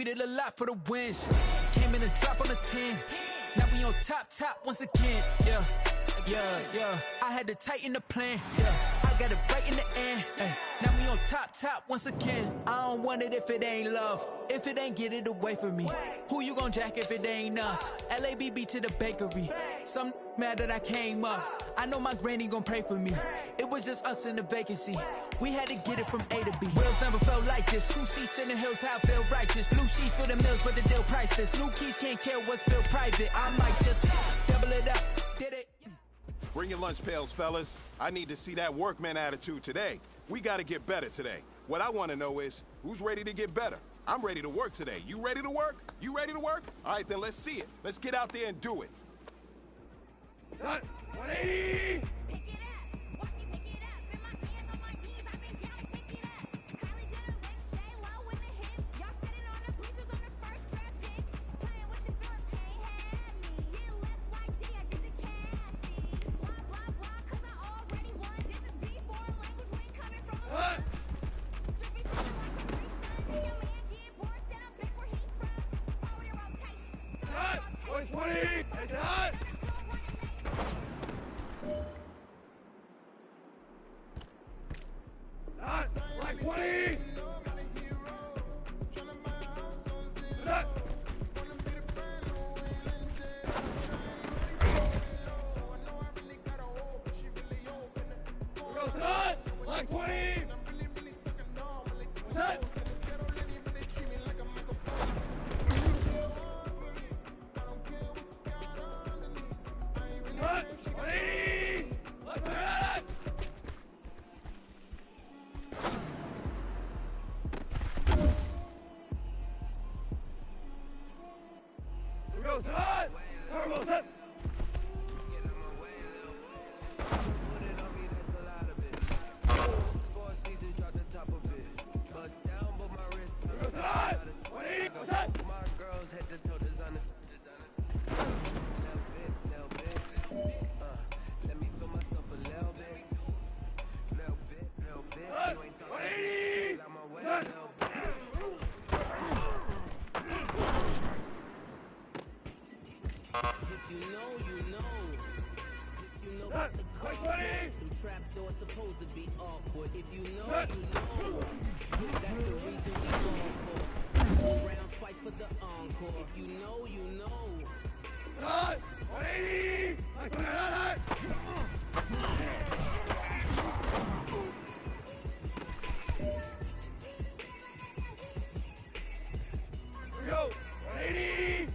We did a lot for the wins. Came in a drop on a 10. Now we on top once again. Yeah. I had to tighten the plan. Yeah. I got it right in the end. Ay. Now we on top once again. I don't want it if it ain't love. If it ain't, get it away from me. Who you gon' jack if it ain't us? LABB to the bakery. Some mad that I came up. I know my granny gon' pray for me. It was just us in the vacancy. We had to get it from A to B. Wheels never felt like this. 2 seats in the hills, how I feel righteous. Blue sheets for the mills, but the deal priceless. New keys can't kill what's still private. I might just double it up. Did it? Bring your lunch pails, fellas. I need to see that workman attitude today. We got to get better today. What I want to know is, who's ready to get better? I'm ready to work today. You ready to work? You ready to work? All right, then let's see it. Let's get out there and do it. 180! Supposed to be awkward. If you know, you know. That's the reason we going for. Go round twice for the encore. If you know, you know. 180! Here we go! 180!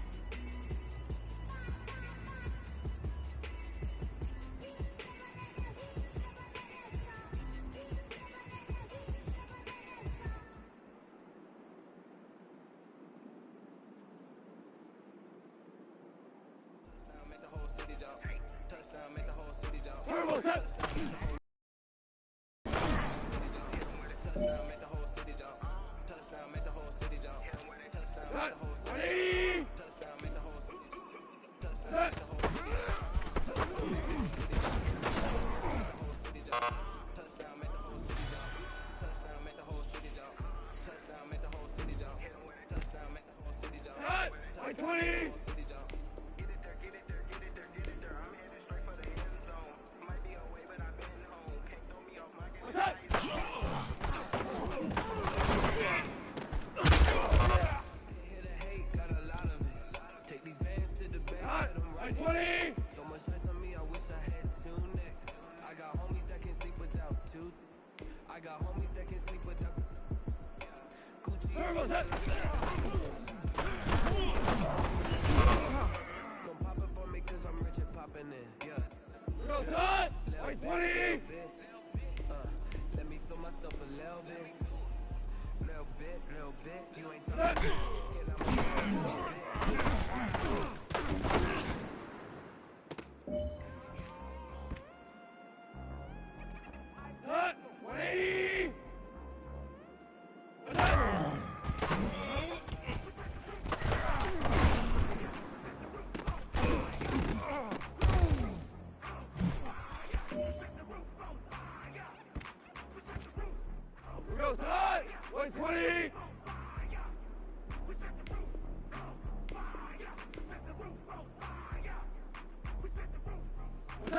Get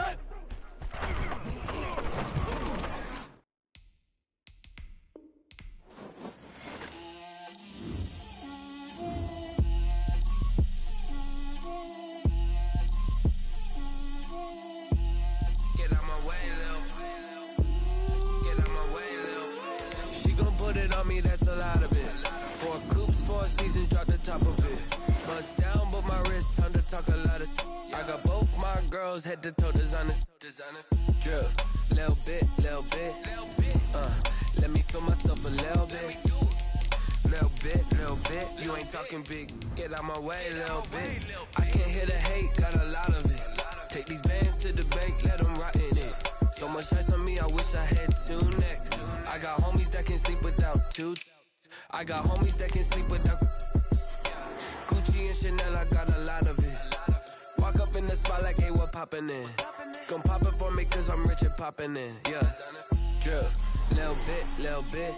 out my way, Lil. Get out my way, Lil. She gon' put it on me, that's a lot of it. 4 coops, 4 seasons, drop the top of it. Bust down, but my wrist, time to talk a lot of. I got both my girls, head to toe designer. Drip, little bit, little bit. Let me feel myself a little bit. Little bit, you ain't talking big. Get out my way, little bit. I can't hear the hate, got a lot of it. Take these bands to the bank, let them rot in it. So much ice on me, I wish I had 2 necks. I got homies that can sleep without 2. I got homies that can sleep without Gucci and Chanel, I got a lot of it. Walk up in the spot like, hey, what poppin' in? Gon' pop it for me cause I'm rich and poppin' in. Yeah, drip, little bit.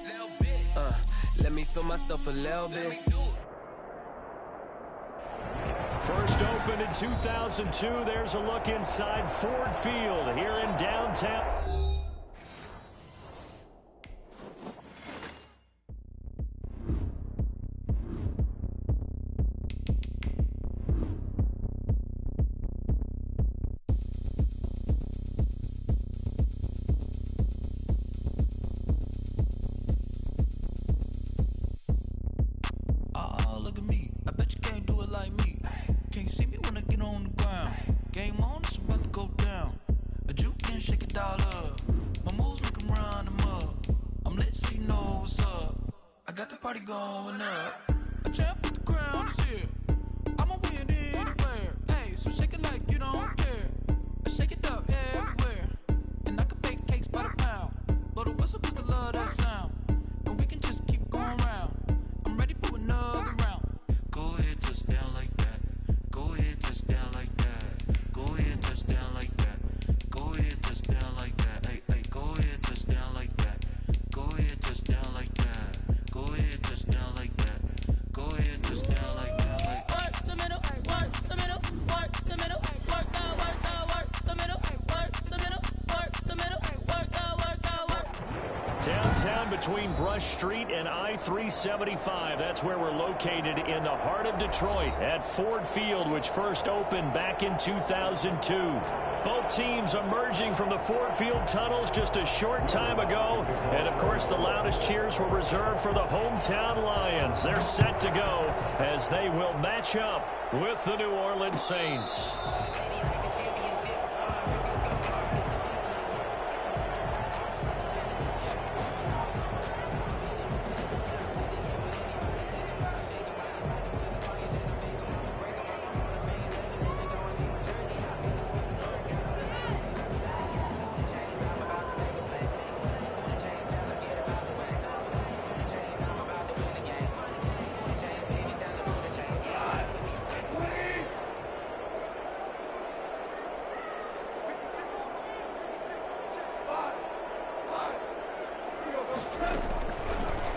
Let me feel myself a little bit. First opened in 2002. There's a look inside Ford Field here in downtown. Oh, look at me. I bet you can't do it like me. Can't see me when I get on the ground. Game on, it's about to go down. A juke and shake it all up. My moves make 'em run them up. I'm lit so you know what's up. I got the party going up. A champ with the crown is here. I'ma win anywhere. Hey, so shake it like you don't care. I shake it up everywhere. And I can bake cakes by the pound. Blow the whistle cause I love that sound. And we can just keep going round. I'm ready for another round. Go ahead, touch down like that. Go ahead, touch down like that. Go ahead, touch down like that. Go ahead, touch down like that. Hey, hey, go ahead, touch down like that. Go ahead, touch down like that. Go ahead, touch down like that. Go ahead, touch down like that. Like Work the middle, work the middle, work the middle, work the middle, work the middle, work the middle, work the middle. Downtown between Brush Street and I-375. That's where we're located in the heart of Detroit at Ford Field, which first opened back in 2002. Both teams emerging from the Ford Field tunnels just a short time ago. And, of course, the loudest cheers were reserved for the hometown Lions. They're set to go as they will match up with the New Orleans Saints.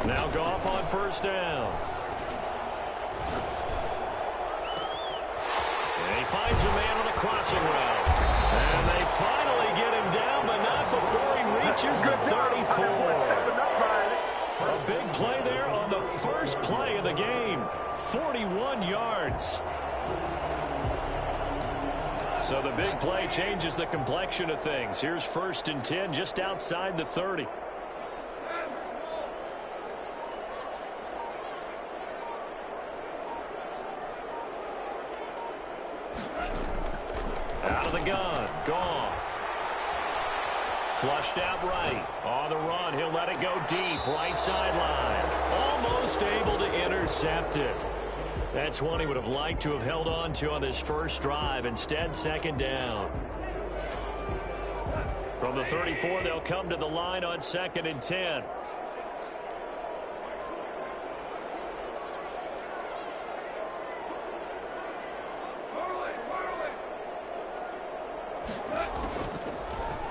Now Goff on first down. And he finds a man on the crossing route. And they finally get him down, but not before he reaches the 34. A big play there on the first play of the game. 41 yards. So the big play changes the complexion of things. Here's 1st and 10 just outside the 30. Out of the gun, Goff. Flushed out right. On the run, he'll let it go deep. Right sideline. Almost able to intercept it. That's one he would have liked to have held on to on this first drive. Instead, 2nd down. From the 34, they'll come to the line on 2nd and 10.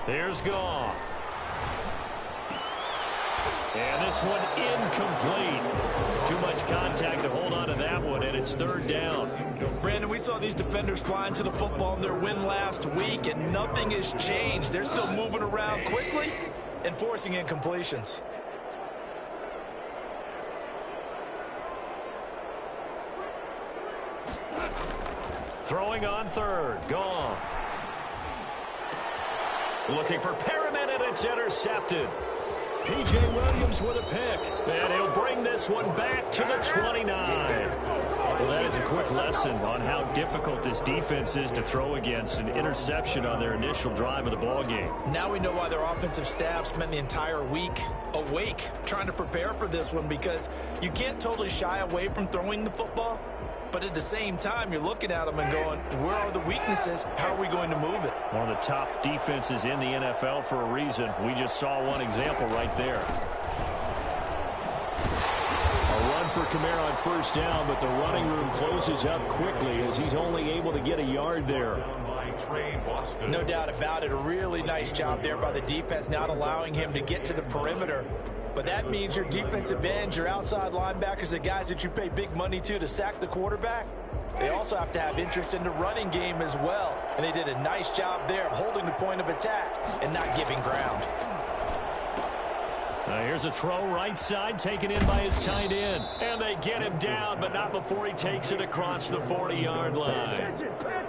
Here's Goff. And this one incomplete. Too much contact to hold on to that one, and it's third down. Brandon, we saw these defenders flying to the football in their win last week, and nothing has changed. They're still moving around quickly and forcing incompletions. Throwing on third. Goff. Looking for Perriman, and it's intercepted. P.J. Williams with a pick, and he'll bring this one back to the 29. Well, that is a quick lesson on how difficult this defense is to throw against. An interception on their initial drive of the ballgame. Now we know why their offensive staff spent the entire week awake trying to prepare for this one, because you can't totally shy away from throwing the football. But at the same time, you're looking at them and going, where are the weaknesses? How are we going to move it? One of the top defenses in the NFL for a reason. We just saw one example right there. A run for Kamara on first down, but the running room closes up quickly as he's only able to get a yard there. No doubt about it. A really nice job there by the defense, not allowing him to get to the perimeter. But that means your defensive ends, your outside linebackers, the guys that you pay big money to sack the quarterback, they also have to have interest in the running game as well. And they did a nice job there of holding the point of attack and not giving ground. Now here's a throw right side, taken in by his tight end. And they get him down, but not before he takes it across the 40-yard line.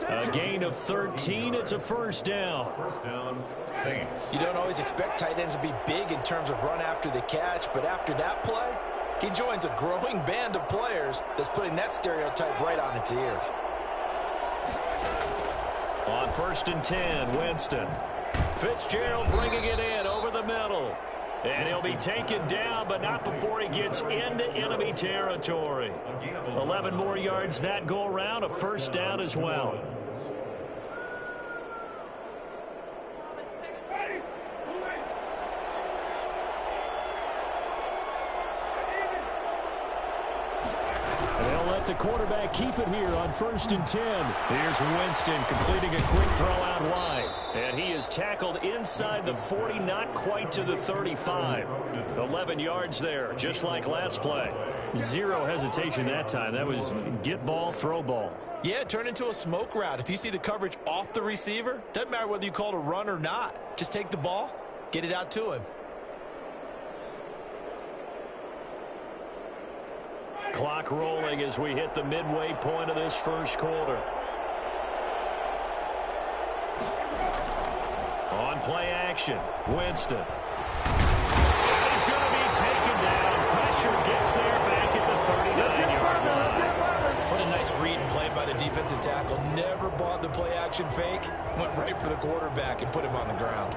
A gain of 13. It's a first down. First down, Saints. You don't always expect tight ends to be big in terms of run after the catch, but after that play, he joins a growing band of players that's putting that stereotype right on its ear. On first and 10, Winston. Fitzgerald bringing it in over the middle. And he'll be taken down, but not before he gets into enemy territory. 11 more yards that go around, a first down as well. They'll let the quarterback keep it here on first and 10. Here's Winston completing a quick throw out wide. And he is tackled inside the 40, not quite to the 35. 11 yards there, just like last play. Zero hesitation that time. That was get ball, throw ball. Yeah, it turned into a smoke route. If you see the coverage off the receiver, doesn't matter whether you call it a run or not. Just take the ball, get it out to him. Clock rolling as we hit the midway point of this first quarter. On play action, Winston. And he's going to be taken down. Pressure gets there back at the 39-yard line. What a nice read and play by the defensive tackle. Never bought the play action fake. Went right for the quarterback and put him on the ground.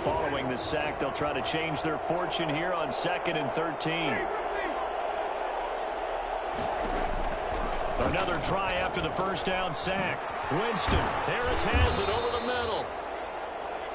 Following the sack, they'll try to change their fortune here on 2nd and 13. Another try after the first down sack. Winston, Harris has it over the middle.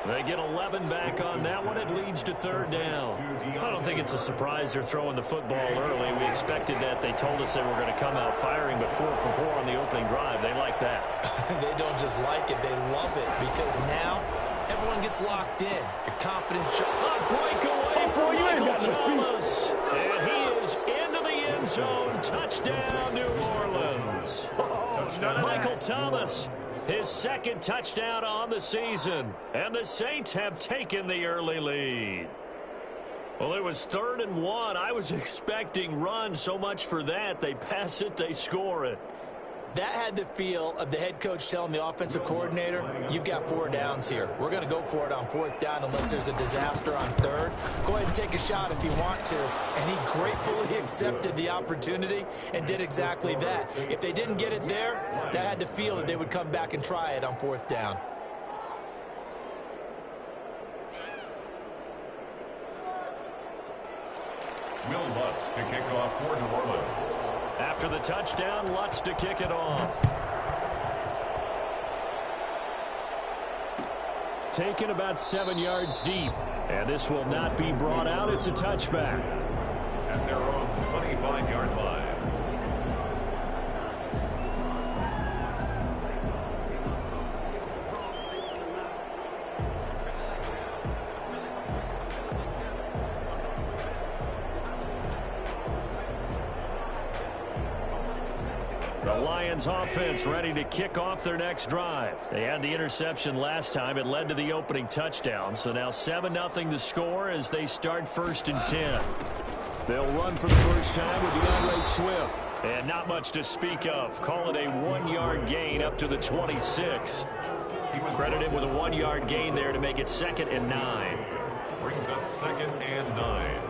They get 11 back on that one. It leads to third down. I don't think it's a surprise they're throwing the football early. We expected that. They told us they were going to come out firing, but 4 for 4 on the opening drive. They like that. They don't just like it, they love it, because now everyone gets locked in. Your confidence. A breakaway for Michael Thomas. And he is into the end zone. Touchdown, New Orleans. Touchdown. Michael Thomas, his second touchdown on the season. And the Saints have taken the early lead. Well, it was 3rd and 1. I was expecting runs, so much for that. They pass it, they score it. That had the feel of the head coach telling the offensive coordinator, you've got 4 downs here. We're going to go for it on 4th down unless there's a disaster on 3rd. Go ahead and take a shot if you want to. And he gratefully accepted the opportunity and did exactly that. If they didn't get it there, that had the feel that they would come back and try it on 4th down. Will Lutz to kick off for New Orleans. After the touchdown, Lutz to kick it off. Taken about 7 yards deep. And this will not be brought out. It's a touchback. At their own 25-yard line. The Lions offense ready to kick off their next drive. They had the interception last time. It led to the opening touchdown. So now 7-0 to score as they start 1st and 10. They'll run for the first time with DeAndre Swift. And not much to speak of. Call it a 1-yard gain up to the 26. Credit him with a 1-yard gain there to make it 2nd and 9. Brings up 2nd and 9.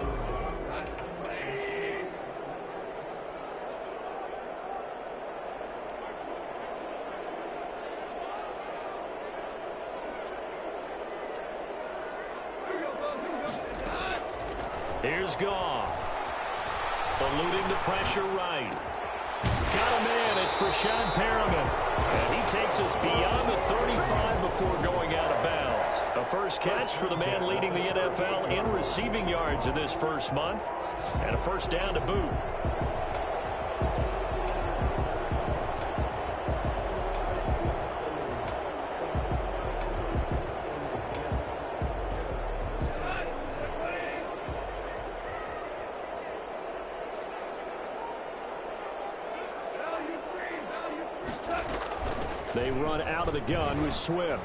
Here's Goff. Eluding the pressure right. Got him in. It's Brashad Perriman. And he takes us beyond the 35 before going out of bounds. A first catch for the man leading the NFL in receiving yards in this first month. And a first down to boot. They run out of the gun with Swift.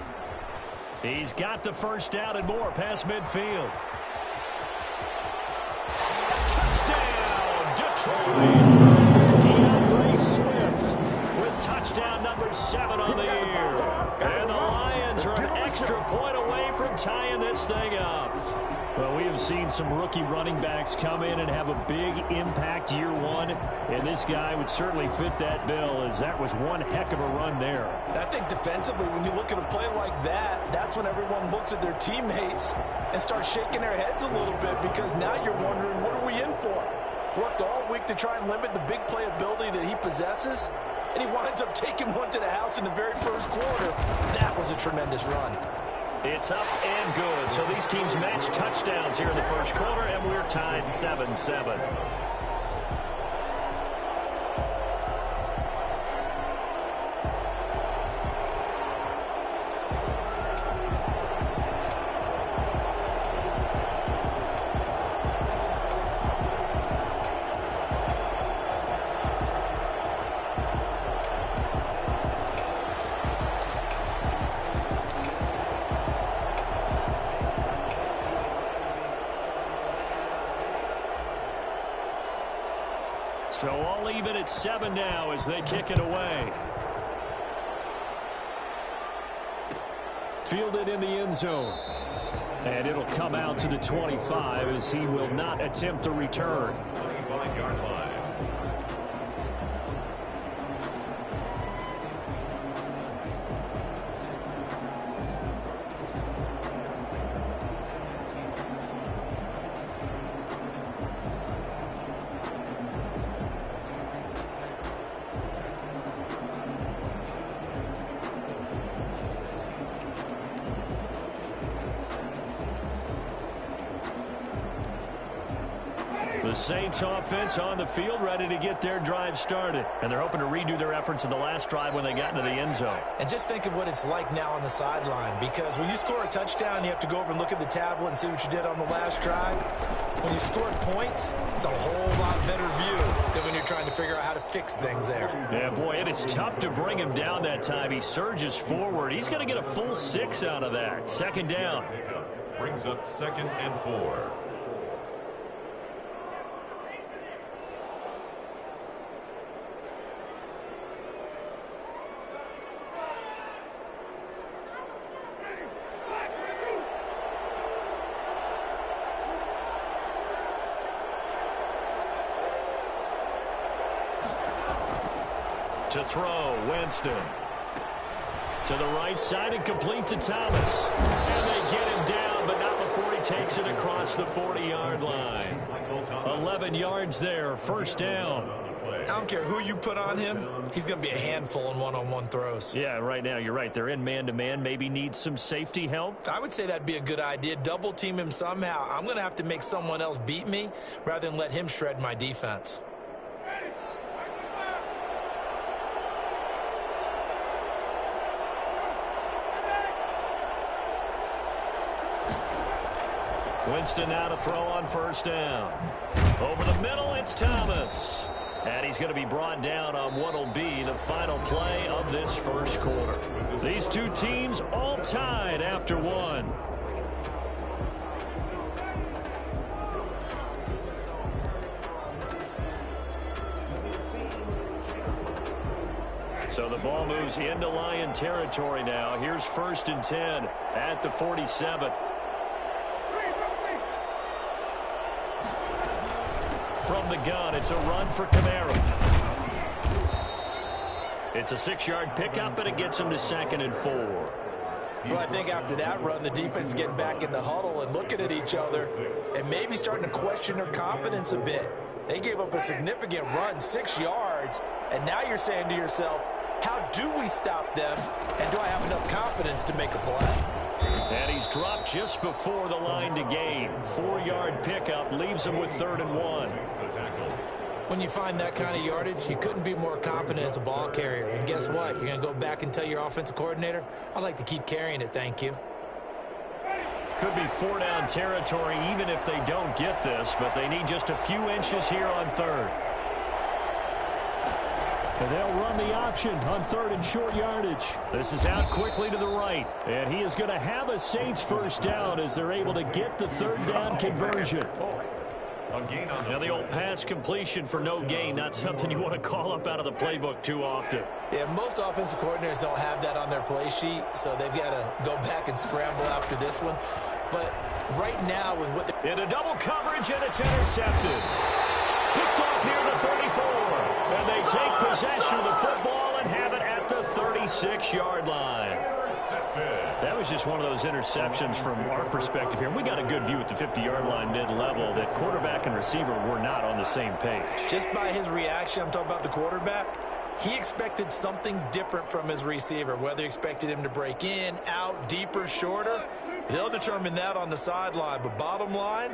He's got the first down and more past midfield. Touchdown, Detroit! DeAndre Swift with touchdown number 7 on the year. And the Lions are an extra point away from tying this thing up. Well, we have seen some rookie running backs come in and have a big impact year one, and this guy would certainly fit that bill, as that was one heck of a run there. I think defensively, when you look at a play like that, that's when everyone looks at their teammates and starts shaking their heads a little bit, because now you're wondering, what are we in for? Worked all week to try and limit the big play ability that he possesses, and he winds up taking one to the house in the very first quarter. That was a tremendous run. It's up and good. So these teams match touchdowns here in the first quarter, and we're tied 7-7. So all even at 7 now as they kick it away. Fielded in the end zone. And it'll come out to the 25 as he will not attempt to return. 25-yard line. The Saints offense on the field, ready to get their drive started. And they're hoping to redo their efforts in the last drive when they got into the end zone. And just think of what it's like now on the sideline, because when you score a touchdown, you have to go over and look at the tablet and see what you did on the last drive. When you score points, it's a whole lot better view than when you're trying to figure out how to fix things there. Yeah, boy, it is tough to bring him down that time. He surges forward. He's going to get a full 6 out of that. Second down. Brings up 2nd and 4. To throw, Winston. To the right side and complete to Thomas. And they get him down, but not before he takes it across the 40-yard line. 11 yards there, first down. I don't care who you put on him, he's going to be a handful in one-on-one throws. Yeah, right now you're right. They're in man-to-man, maybe need some safety help. I would say that'd be a good idea. Double team him somehow. I'm going to have to make someone else beat me rather than let him shred my defense. Winston now to throw on first down. Over the middle, it's Thomas. And he's going to be brought down on what will be the final play of this first quarter. These two teams all tied after one. So the ball moves into Lion territory now. Here's 1st and 10 at the 47. From the gun, it's a run for Kamara. It's a 6-yard pickup, and it gets him to 2nd and 4. Well, I think after that run, the defense is getting back in the huddle and looking at each other and maybe starting to question their confidence a bit. They gave up a significant run, 6 yards, and now you're saying to yourself, how do we stop them, and do I have enough confidence to make a play? And he's dropped just before the line to gain. 4-yard pickup leaves him with 3rd and 1. When you find that kind of yardage, you couldn't be more confident as a ball carrier. And guess what? You're going to go back and tell your offensive coordinator, I'd like to keep carrying it, thank you. Could be 4-down territory even if they don't get this, but they need just a few inches here on 3rd. And they'll run the option on 3rd and short yardage. This is out quickly to the right. And he is going to have a Saints first down as they're able to get the 3rd down conversion. Now the old pass completion for no gain, not something you want to call up out of the playbook too often. Yeah, most offensive coordinators don't have that on their play sheet, so they've got to go back and scramble after this one. But right now with what they're... In a double coverage, and it's intercepted. Picked off near the 34. And they take possession of the football and have it at the 36-yard line. That was just one of those interceptions from our perspective here. We got a good view at the 50-yard line mid-level that quarterback and receiver were not on the same page. Just by his reaction, I'm talking about the quarterback, he expected something different from his receiver, whether he expected him to break in, out, deeper, shorter. They'll determine that on the sideline. But bottom line,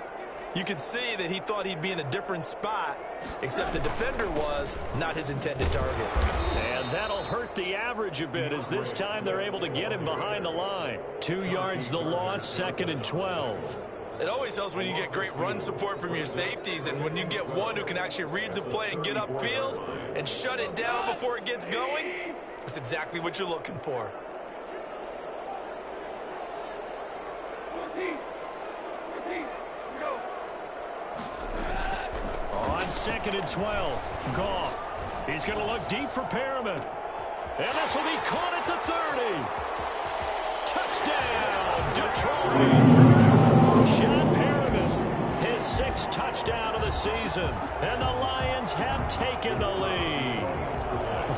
you could see that he thought he'd be in a different spot, except the defender was not his intended target. And that'll hurt the average a bit as this time they're able to get him behind the line. 2 yards the loss, 2nd and 12. It always helps when you get great run support from your safeties, and when you get one who can actually read the play and get upfield and shut it down before it gets going, that's exactly what you're looking for. On 2nd and 12, Goff. He's going to look deep for Perriman. And this will be caught at the 30. Touchdown, Detroit. Sean Perriman, his 6th touchdown of the season. And the Lions have taken the lead.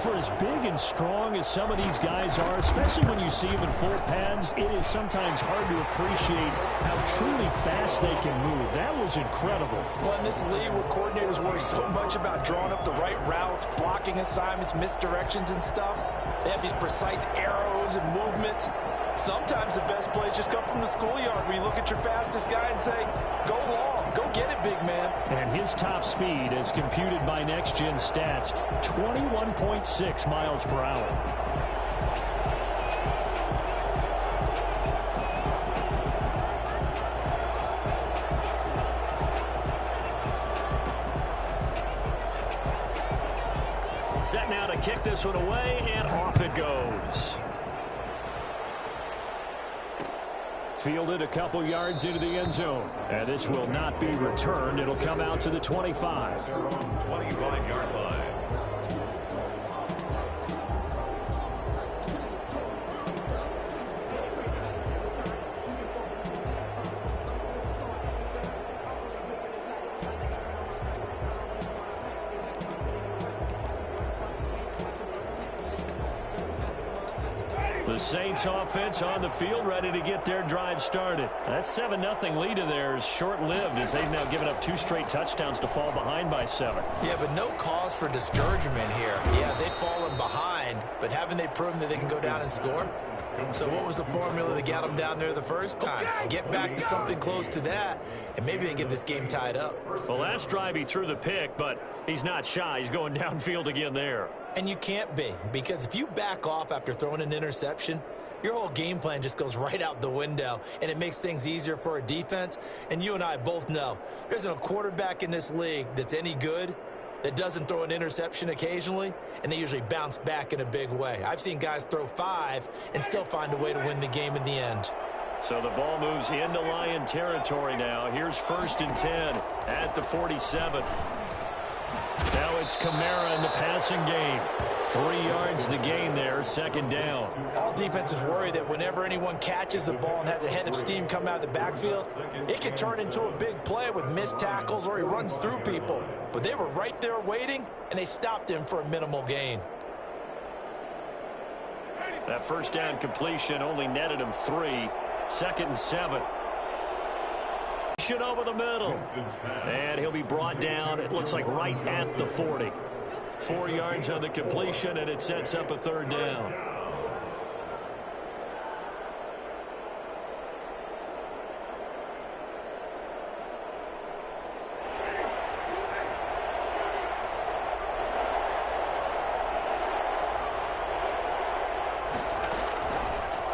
For as big and strong as some of these guys are, especially when you see them in full pads, it is sometimes hard to appreciate how truly fast they can move. That was incredible. Well, in this league where coordinators worry so much about drawing up the right routes, blocking assignments, misdirections and stuff, they have these precise arrows and movements. Sometimes the best plays just come from the schoolyard where you look at your fastest guy and say, go long, go get it, big man. And his top speed, as computed by Next Gen Stats, 21.6 miles per hour. Set now to kick this one away, and off it goes. Fielded a couple yards into the end zone. And this will not be returned. It'll come out to the 25. 25-yard line. The Saints offense on the field, ready to get their drive started. That 7-0 lead of theirs short-lived as they've now given up 2 straight touchdowns to fall behind by 7. Yeah, but no cause for discouragement here. Yeah, they've fallen behind, but haven't they proven that they can go down and score? So what was the formula that got them down there the first time? Get back to something close to that, and maybe they can get this game tied up. The last drive he threw the pick, but he's not shy. He's going downfield again there. And you can't be, because if you back off after throwing an interception, your whole game plan just goes right out the window, and it makes things easier for a defense. And you and I both know there isn't a quarterback in this league that's any good that doesn't throw an interception occasionally, and they usually bounce back in a big way. I've seen guys throw 5 and still find a way to win the game in the end. So the ball moves into Lion territory now. Here's 1st and 10 at the 47. Now it's Kamara in the passing game. 3 yards the gain there, 2nd down. All defenses worry that whenever anyone catches the ball and has a head of steam come out of the backfield, it can turn into a big play with missed tackles or he runs through people. But they were right there waiting, and they stopped him for a minimal gain. That 1st down completion only netted him 3. 2nd and 7. Over the middle. And he'll be brought down, it looks like right at the 40. 4 yards on the completion, and it sets up a 3rd down.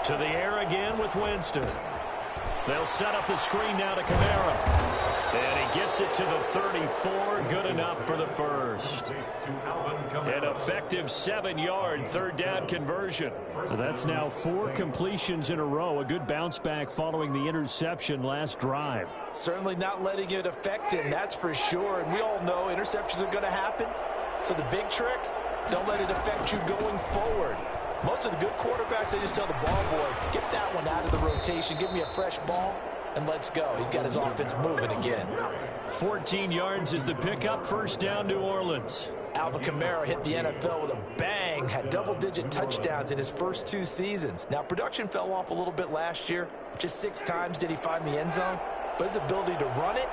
To the air again with Winston. They'll set up the screen now to Kamara. And he gets it to the 34. Good enough for the 1st. An effective 7-yard 3rd down conversion. So that's now 4 completions in a row. A good bounce back following the interception last drive. Certainly not letting it affect him, that's for sure. And we all know interceptions are going to happen. So the big trick, don't let it affect you going forward. Most of the good quarterbacks, they just tell the ball boy, get that one out of the rotation, give me a fresh ball, and let's go. He's got his offense moving again. 14 yards is the pickup, 1st down New Orleans. Alvin Kamara hit the NFL with a bang, had double-digit touchdowns in his first 2 seasons. Now, production fell off a little bit last year. Just 6 times did he find the end zone, but his ability to run it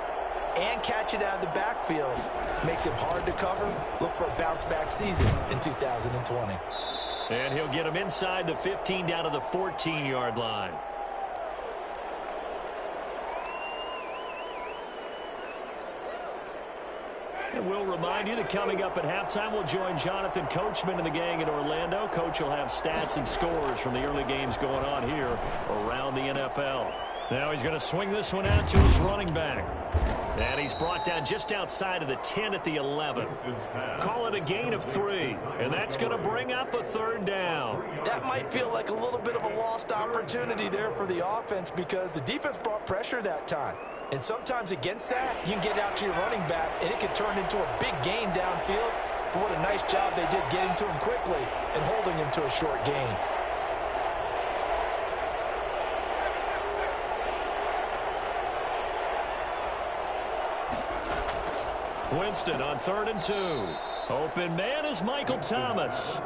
and catch it out of the backfield makes him hard to cover. Look for a bounce-back season in 2020. And he'll get him inside the 15 down to the 14-yard line. And we'll remind you that coming up at halftime, we'll join Jonathan Coachman and the gang in Orlando. Coach will have stats and scores from the early games going on here around the NFL. Now he's going to swing this one out to his running back. And he's brought down just outside of the 10 at the 11. Call it a gain of 3. And that's going to bring up a 3rd down. That might feel like a little bit of a lost opportunity there for the offense because the defense brought pressure that time. And sometimes against that, you can get out to your running back, and it can turn into a big gain downfield. But what a nice job they did getting to him quickly and holding him to a short gain. Winston on 3rd and 2. Open man is Michael Thomas.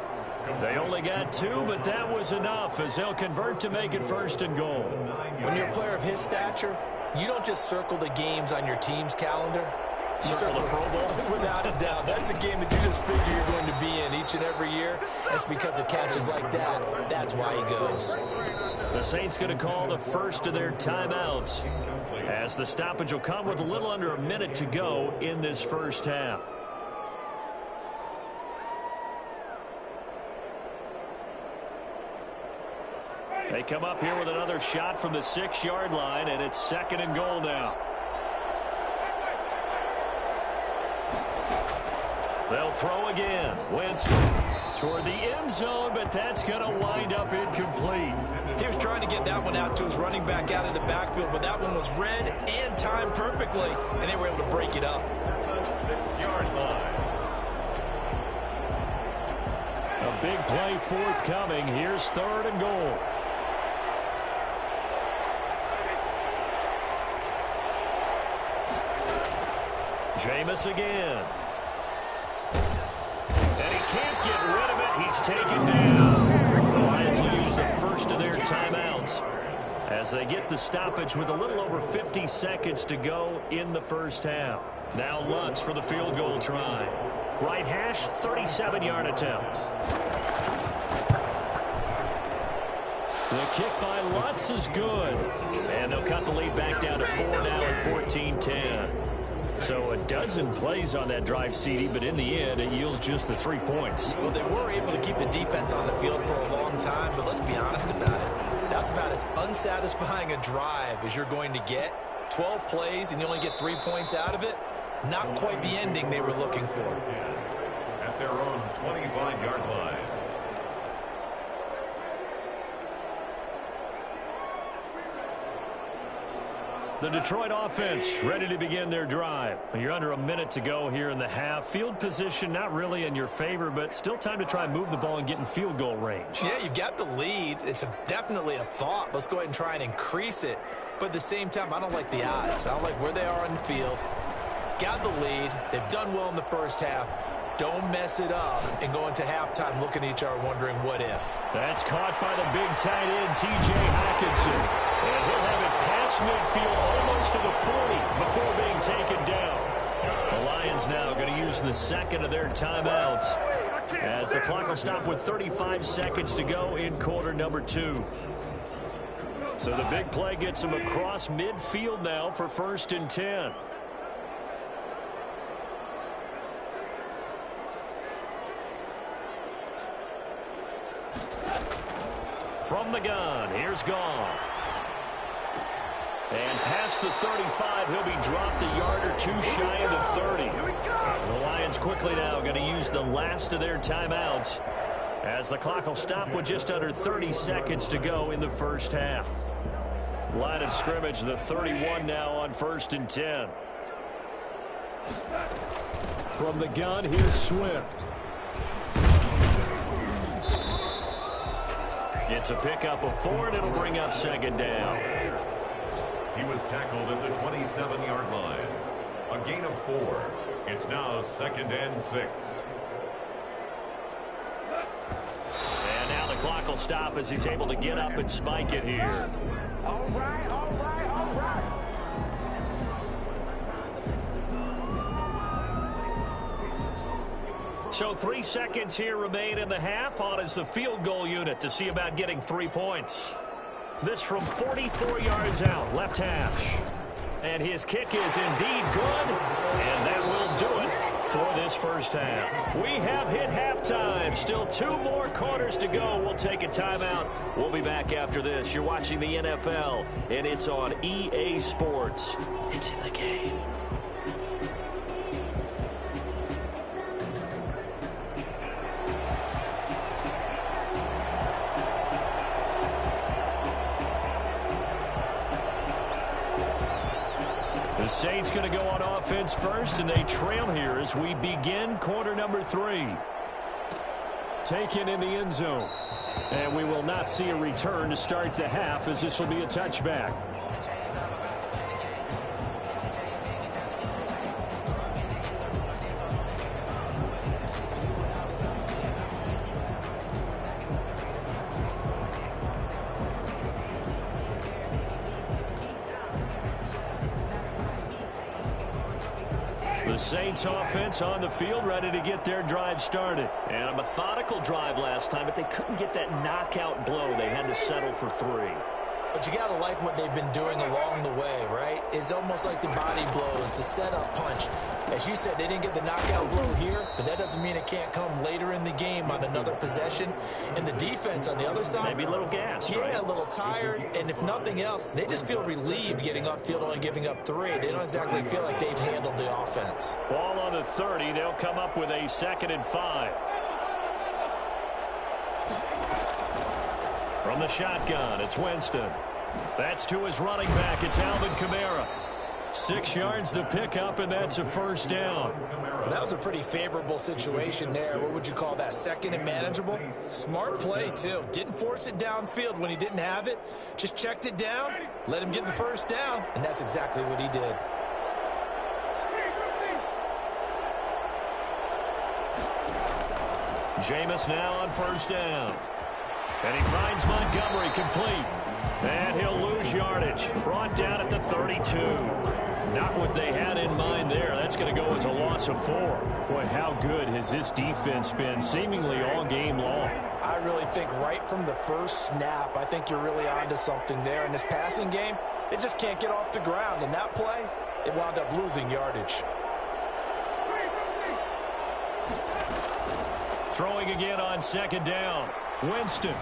They only got 2, but that was enough as they'll convert to make it 1st and goal. When you're a player of his stature, you don't just circle the games on your team's calendar. You circle the Pro Bowl. Without a doubt. That's a game that you just figure you're going to be in each and every year. It's because of catches like that. That's why he goes. The Saints going to call the first of their timeouts, as the stoppage will come with a little under a minute to go in this 1st half. They come up here with another shot from the 6-yard line, and it's 2nd and goal now. They'll throw again. Winston toward the end zone, but that's going to wind up incomplete. He was trying to get that one out to his running back out of the backfield, but that one was read and timed perfectly, and they were able to break it up. 6-yard line. A big play forthcoming. Here's 3rd and goal. Jameis again. And he can't get rid of it. He's taken down. The Lions will use the first of their timeouts as they get the stoppage with a little over 50 seconds to go in the 1st half. Now Lutz for the field goal try. Right hash, 37-yard attempt. The kick by Lutz is good. And they'll cut the lead back down to 4 now at 14-10. So a dozen plays on that drive, CD, but in the end, it yields just the 3 points. Well, they were able to keep the defense on the field for a long time, but let's be honest about it. That's about as unsatisfying a drive as you're going to get. 12 plays and you only get 3 points out of it. Not quite the ending they were looking for. At their own 25-yard line. The Detroit offense ready to begin their drive. You're under a minute to go here in the half. Field position not really in your favor, but still time to try and move the ball and get in field goal range. Yeah, you've got the lead. It's definitely a thought. Let's go ahead and try and increase it. But at the same time, I don't like the odds. I don't like where they are on the field. Got the lead. They've done well in the first half. Don't mess it up and go into halftime looking at each other wondering what if. That's caught by the big tight end, T.J. Hockenson. And he'll have it past midfield almost to the 40 before being taken down. The Lions now going to use the second of their timeouts as the clock will stop with 35 seconds to go in quarter number 2. So the big play gets him across midfield now for 1st and 10. From the gun, here's Goff. And past the 35, he'll be dropped a yard or two shy of the 30. The Lions quickly now going to use the last of their timeouts as the clock will stop with just under 30 seconds to go in the first half. Line of scrimmage, the 31 now on 1st and 10. From the gun, here's Swift. It's a pickup of 4, and it'll bring up 2nd down. He was tackled at the 27-yard line. A gain of 4. It's now 2nd and 6. And now the clock will stop as he's able to get up and spike it here. All right, all right, all right. So 3 seconds here remain in the half. On is the field goal unit to see about getting 3 points. This from 44 yards out, left hash. And his kick is indeed good, and that will do it for this first half. We have hit halftime. Still 2 more quarters to go. We'll take a timeout. We'll be back after this. You're watching the NFL, and it's on EA Sports. It's in the game. The Saints going to go on offense first, and they trail here as we begin quarter number 3. Taken in the end zone. And we will not see a return to start the half, as this will be a touchback. The Saints offense on the field ready to get their drive started. And a methodical drive last time, but they couldn't get that knockout blow. They had to settle for 3. But you got to like what they've been doing along the way, right? It's almost like the body blows, the setup punch. As you said, they didn't get the knockout blow here, but that doesn't mean it can't come later in the game on another possession. And the defense on the other side, maybe a little gas, yeah, right? a little tired. And if nothing else, they just feel relieved getting upfield, only giving up 3. They don't exactly feel like they've handled the offense. Ball on the 30. They'll come up with a 2nd and 5. From the shotgun, it's Winston. That's to his running back. It's Alvin Kamara. 6 yards the pickup, and that's a 1st down. Well, that was a pretty favorable situation there. What would you call that? 2nd and manageable? Smart play, too. Didn't force it downfield when he didn't have it. Just checked it down, let him get the 1st down, and that's exactly what he did. Jameis now on 1st down. And he finds Montgomery complete. And he'll lose yardage. Brought down at the 32. Not what they had in mind there. That's going to go as a loss of 4. Boy, how good has this defense been seemingly all game long? I really think right from the first snap, I think you're really onto something there. In this passing game, they just can't get off the ground. In that play, it wound up losing yardage. Throwing again on 2nd down. Winston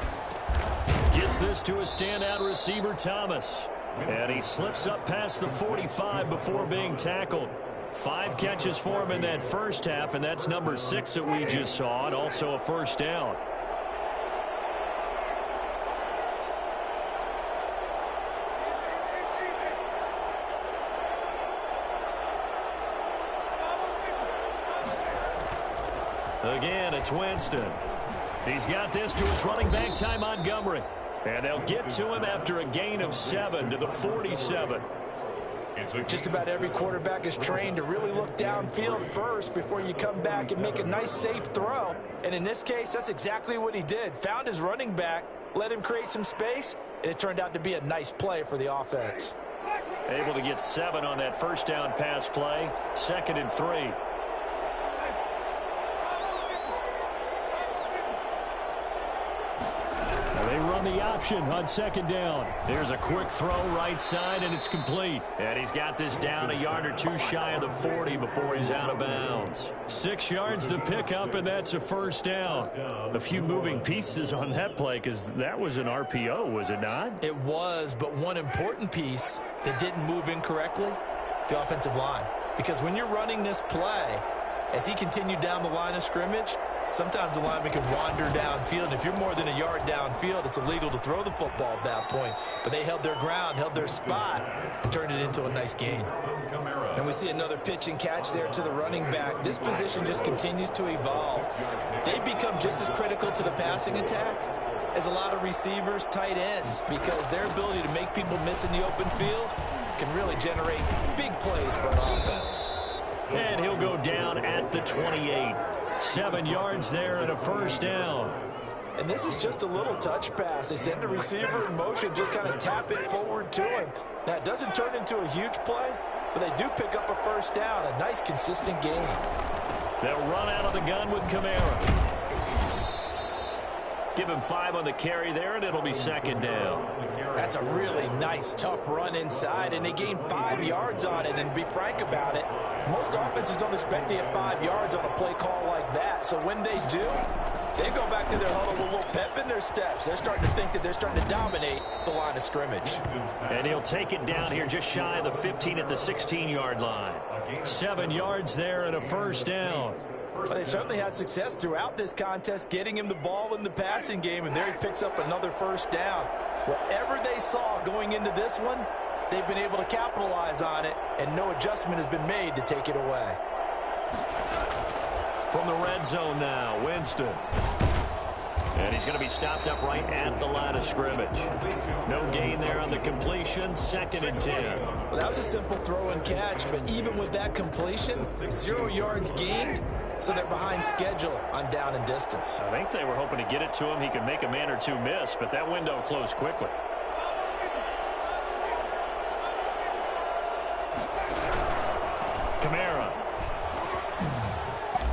gets this to a standout receiver, Thomas. And he slips up past the 45 before being tackled. 5 catches for him in that first half, and that's number 6 that we just saw, and also a first down. Again, it's Winston. He's got this to his running back, Ty Montgomery. And they'll get to him after a gain of 7 to the 47. Just about every quarterback is trained to really look downfield first before you come back and make a nice, safe throw. And in this case, that's exactly what he did. Found his running back, let him create some space, and it turned out to be a nice play for the offense. Able to get 7 on that first down pass play. 2nd and 3. They run the option on 2nd down. There's a quick throw right side, and it's complete. And he's got this down a yard or 2 shy of the 40 before he's out of bounds. 6 yards the pickup, and that's a first down. A few moving pieces on that play because that was an RPO, was it not? It was, but one important piece that didn't move incorrectly, the offensive line. Because when you're running this play, as he continued down the line of scrimmage, sometimes the lineman can wander downfield. And if you're more than a yard downfield, it's illegal to throw the football at that point. But they held their ground, held their spot, and turned it into a nice gain. And we see another pitch and catch there to the running back. This position just continues to evolve. They become just as critical to the passing attack as a lot of receivers, tight ends, because their ability to make people miss in the open field can really generate big plays for an offense. And he'll go down at the 28. 7 yards there and a first down. And this is just a little touch pass. They send the receiver in motion, just kind of tap it forward to him. Now, it doesn't turn into a huge play, but they do pick up a first down. A nice, consistent gain. They'll run out of the gun with Kamara. Give him 5 on the carry there, and it'll be 2nd down. That's a really nice, tough run inside, and they gain 5 yards on it. And to be frank about it, most offenses don't expect to get 5 yards on a play call like that. So when they do, they go back to their huddle with a little pep in their steps. They're starting to think that they're starting to dominate the line of scrimmage. And he'll take it down here just shy of the 15 at the 16-yard line. 7 yards there and a first down. But they certainly had success throughout this contest, getting him the ball in the passing game, and there he picks up another first down. Whatever they saw going into this one, they've been able to capitalize on it, and no adjustment has been made to take it away. From the red zone now, Winston. And he's going to be stopped up right at the line of scrimmage. No gain there on the completion. 2nd and 10. Well, that was a simple throw and catch, but even with that completion, 0 yards gained, so they're behind schedule on down and distance. I think they were hoping to get it to him. He could make a man or two miss, but that window closed quickly. Kamara.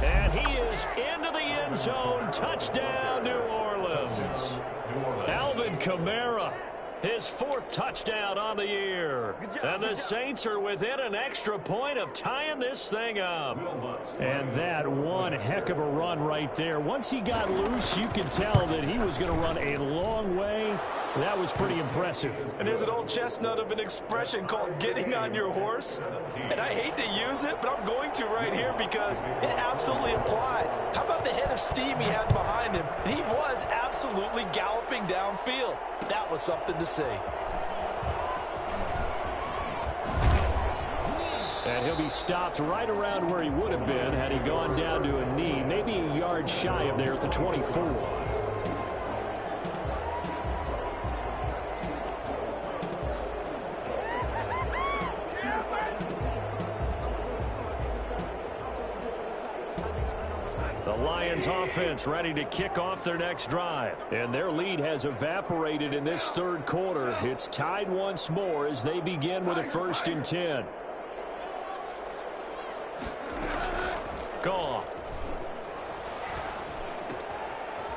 And he is into the end zone. Touchdown, New Orleans. Alvin Kamara, his 4th touchdown on the year. And the Saints are within an extra point of tying this thing up. And that one heck of a run right there. Once he got loose, you could tell that he was going to run a long way. That was pretty impressive. And there's an old chestnut of an expression called getting on your horse. And I hate to use it, but I'm going to right here because it absolutely applies. How about the head of steam he had behind him? And he was absolutely galloping downfield. That was something to see. And he'll be stopped right around where he would have been had he gone down to a knee, maybe a yard shy of there at the 24. The Lions offense ready to kick off their next drive. And their lead has evaporated in this 3rd quarter. It's tied once more as they begin with a 1st and 10. Gone.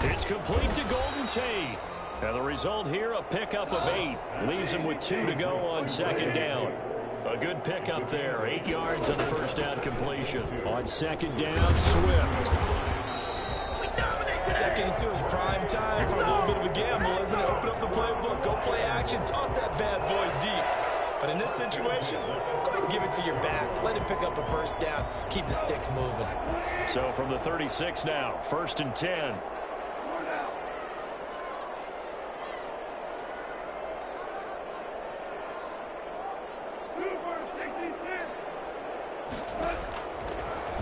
It's complete to Golden Tate. And the result here, a pickup of 8. Leaves him with 2 to go on 2nd down. A good pickup there. 8 yards on the first down completion. On 2nd down, Swift. 2nd and 2 is prime time for a little bit of a gamble, isn't it? Open up the playbook, go play action, toss that bad boy deep. But in this situation, go ahead and give it to your back. Let him pick up a first down. Keep the sticks moving. So from the 36 now, 1st and 10.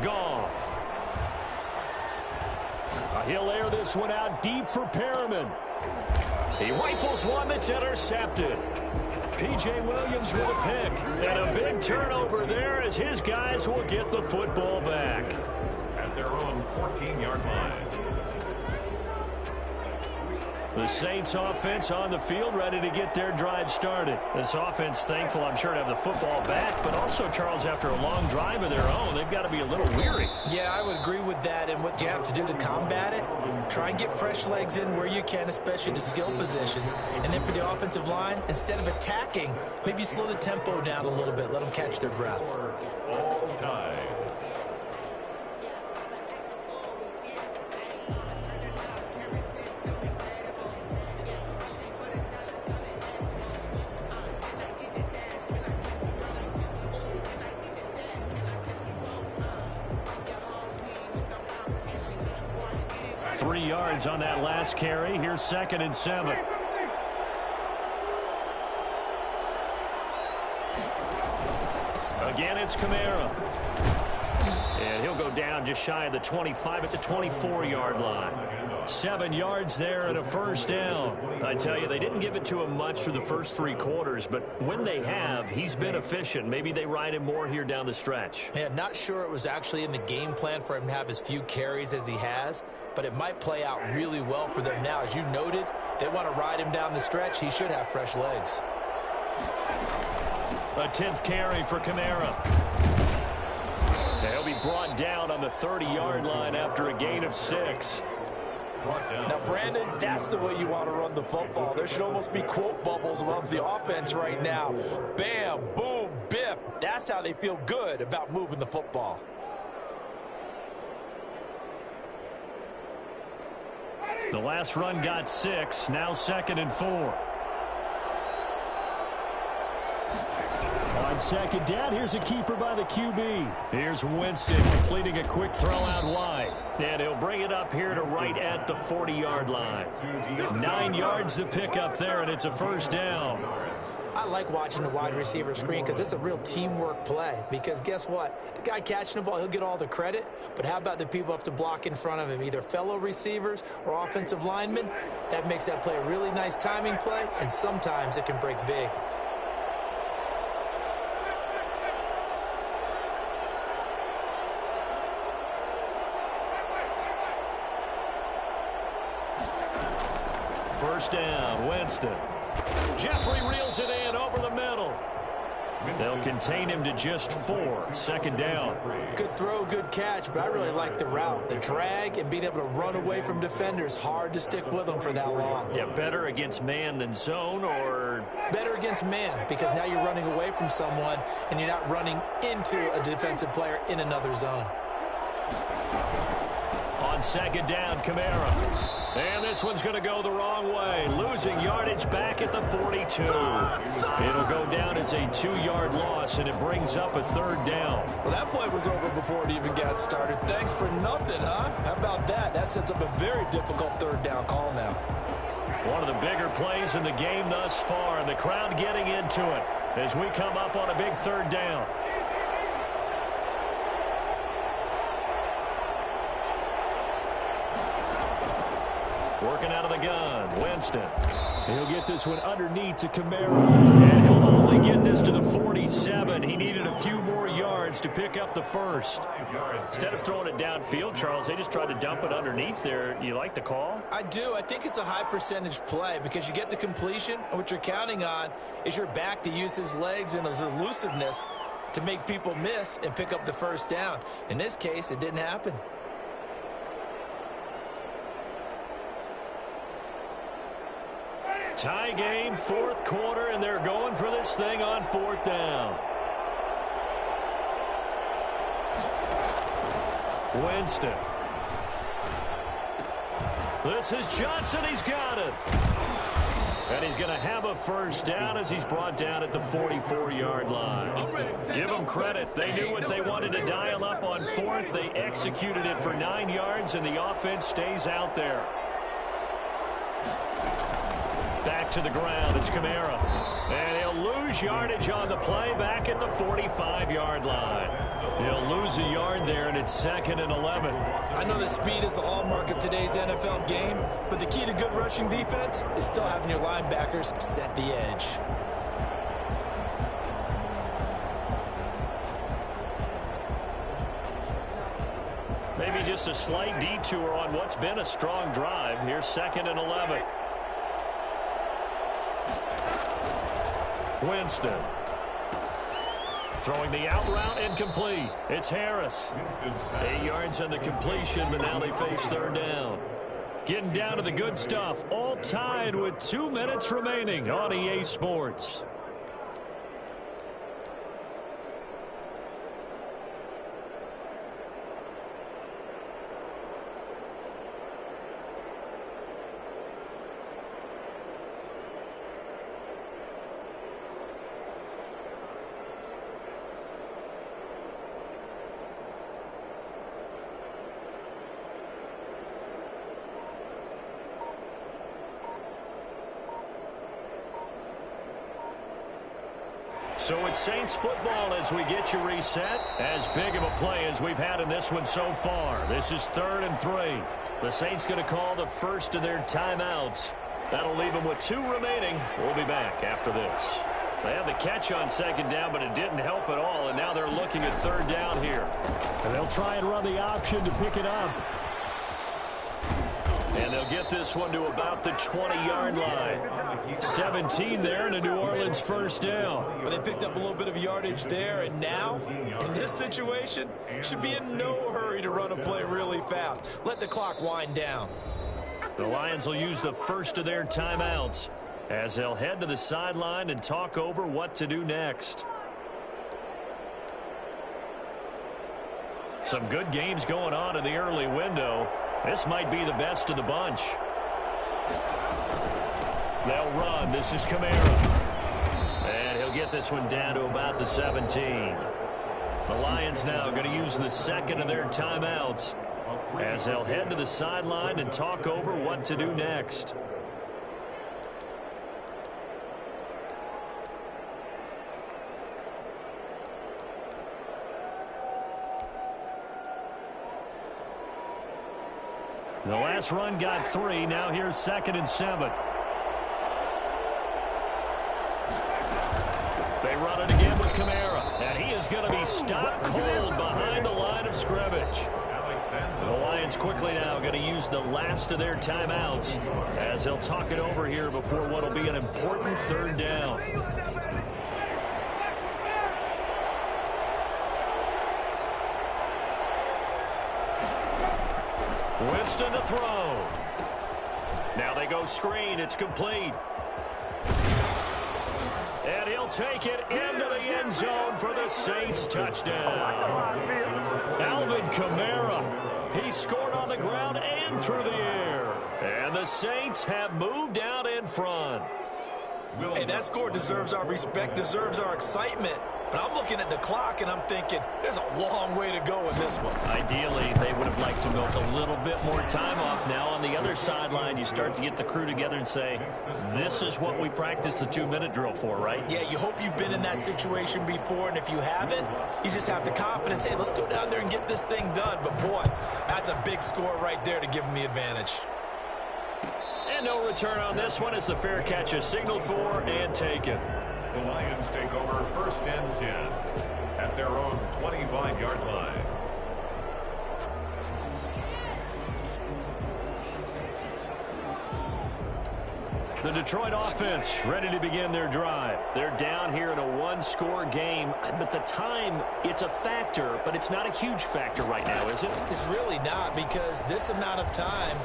Goff. He'll air this one out deep for Perriman. He rifles one that's intercepted. P.J. Williams with a pick. And a big turnover there as his guys will get the football back. At their own 14-yard line. The Saints offense on the field, ready to get their drive started. This offense thankful, I'm sure, to have the football back, but also, Charles, after a long drive of their own, they've got to be a little weary. Yeah, I would agree with that, and what you have to do to combat it, try and get fresh legs in where you can, especially to skill positions. And then for the offensive line, instead of attacking, maybe slow the tempo down a little bit, let them catch their breath. All time. On that last carry. Here's 2nd and 7. Again, it's Kamara. And he'll go down just shy of the 25 at the 24-yard line. 7 yards there and a first down. I tell you, they didn't give it to him much through the first 3 quarters, but when they have, he's been efficient. Maybe they ride him more here down the stretch. Yeah, not sure it was actually in the game plan for him to have as few carries as he has, but it might play out really well for them now. As you noted, if they want to ride him down the stretch, he should have fresh legs. A 10th carry for Kamara. He'll be brought down on the 30-yard line after a gain of 6. Now, Brandon, that's the way you want to run the football. There should almost be quote bubbles above the offense right now. Bam, boom, biff. That's how they feel good about moving the football. The last run got 6. Now 2nd and 4. On 2nd down, here's a keeper by the QB. Here's Winston completing a quick throw out wide. And he'll bring it up here to right at the 40-yard line. 9 yards to pick up there, and it's a first down. I like watching the wide receiver screen because it's a real teamwork play. Because guess what? The guy catching the ball, he'll get all the credit. But how about the people have to block in front of him, either fellow receivers or offensive linemen? That makes that play a really nice timing play, and sometimes it can break big. First down, Winston. Jeffrey reels it in over the middle. They'll contain him to just 4. 2nd down. Good throw, good catch, but I really like the route. The drag and being able to run away from defenders. Hard to stick with them for that long. Yeah, better against man than zone, or? Better against man, because now you're running away from someone and you're not running into a defensive player in another zone. On 2nd down, Kamara. And this one's going to go the wrong way. Losing yardage back at the 42. It'll go down as a 2-yard loss, and it brings up a 3rd down. Well, that play was over before it even got started. Thanks for nothing, huh? How about that? That sets up a very difficult 3rd down call now. One of the bigger plays in the game thus far, and the crowd getting into it as we come up on a big 3rd down. Working out of the gun, Winston. He'll get this one underneath to Kamara. And he'll only get this to the 47. He needed a few more yards to pick up the first. Instead of throwing it downfield, Charles, they just tried to dump it underneath there. You like the call? I do. I think it's a high percentage play because you get the completion, and what you're counting on is your back to use his legs and his elusiveness to make people miss and pick up the first down. In this case, it didn't happen. Tie game, 4th quarter, and they're going for this thing on 4th down. Winston. This is Johnson. He's got it. And he's going to have a first down as he's brought down at the 44-yard line. Give them credit. They knew what they wanted to dial up on fourth. They executed it for 9 yards, and the offense stays out there. Back to the ground. It's Kamara. And he'll lose yardage on the play back at the 45-yard line. He'll lose a yard there, and it's 2nd and 11. I know that speed is the hallmark of today's NFL game, but the key to good rushing defense is still having your linebackers set the edge. Maybe just a slight detour on what's been a strong drive. Here's 2nd and 11. Winston. Throwing the out route incomplete. It's Harris. 8 yards on the completion, but now they face 3rd down. Getting down to the good stuff. All tied with 2 minutes remaining on EA Sports. So it's Saints football as we get you reset. As big of a play as we've had in this one so far. This is 3rd and 3. The Saints going to call the first of their timeouts. That'll leave them with 2 remaining. We'll be back after this. They had the catch on 2nd down, but it didn't help at all, and now they're looking at 3rd down here. And they'll try and run the option to pick it up. And they'll get this one to about the 20-yard line. 17 there and a New Orleans first down. But they picked up a little bit of yardage there, and now, in this situation, should be in no hurry to run a play really fast. Let the clock wind down. The Lions will use the first of their timeouts as they'll head to the sideline and talk over what to do next. Some good games going on in the early window. This might be the best of the bunch. They'll run. This is Kamara. And he'll get this one down to about the 17. The Lions now going to use the second of their timeouts as they'll head to the sideline and talk over what to do next. The last run got 3. Now here's 2nd and 7. They run it again with Kamara. And he is going to be stopped cold behind the line of scrimmage. The Lions quickly now going to use the last of their timeouts as they'll talk it over here before what will be an important 3rd down. Winston to throw. Now they go screen. It's complete. And he'll take it into the end zone for the Saints touchdown. Alvin Kamara. He scored on the ground and through the air. And the Saints have moved out in front. Hey, that score deserves our respect, deserves our excitement. But I'm looking at the clock, and I'm thinking, there's a long way to go in this one. Ideally, they would have liked to milk a little bit more time off. Now, on the other sideline, you start to get the crew together and say, this is what we practiced the 2-minute drill for, right? Yeah, you hope you've been in that situation before, and if you haven't, you just have the confidence, hey, let's go down there and get this thing done. But, boy, that's a big score right there to give them the advantage. And no return on this one as the fair catch is signaled for and taken. The Lions take over 1st and 10 at their own 25-yard line. The Detroit offense ready to begin their drive. They're down here in a 1-score game, but the time, it's a factor, but it's not a huge factor right now, is it? It's really not, because this amount of time,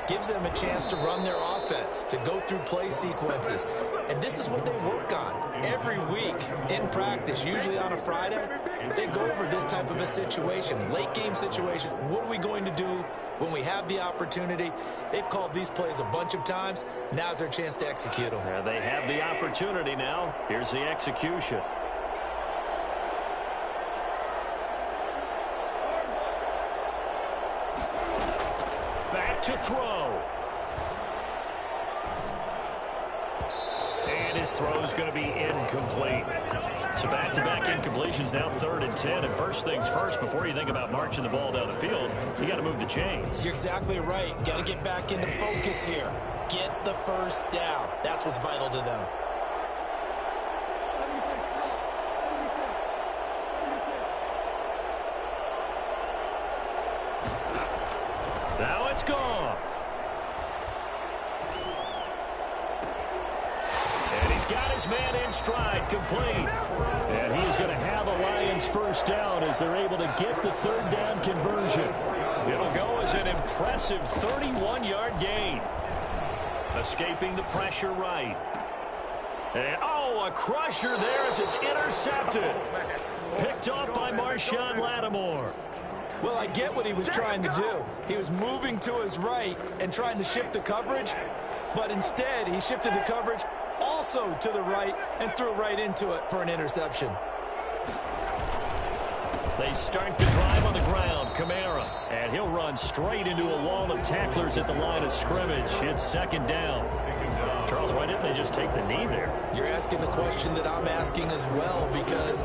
gives them a chance to run their offense, to go through play sequences. And this is what they work on every week in practice, usually on a Friday. They go over this type of a situation, late game situation. What are we going to do when we have the opportunity? They've called these plays a bunch of times. Now's their chance to execute them. Yeah, they have the opportunity now. Here's the execution. Back to throw. And his throw is going to be incomplete. So back-to-back incompletions, now 3rd and 10. And first things first, before you think about marching the ball down the field, you got to move the chains. You're exactly right. Got to get back into focus here. Get the first down. That's what's vital to them. Now it's gone. And he's got his man in stride, complete. And he is going to have a Lions first down as they're able to get the 3rd down conversion. It'll go as an impressive 31-yard gain. Escaping the pressure right. And, oh, a crusher there as it's intercepted. Picked off by Marshawn Lattimore. Well, I get what he was trying to do. He was moving to his right and trying to shift the coverage, but instead he shifted the coverage also to the right and threw right into it for an interception. They start the drive on the ground. Kamara, and he'll run straight into a wall of tacklers at the line of scrimmage. It's 2nd down. Charles, why didn't they just take the knee there? You're asking the question that I'm asking as well, because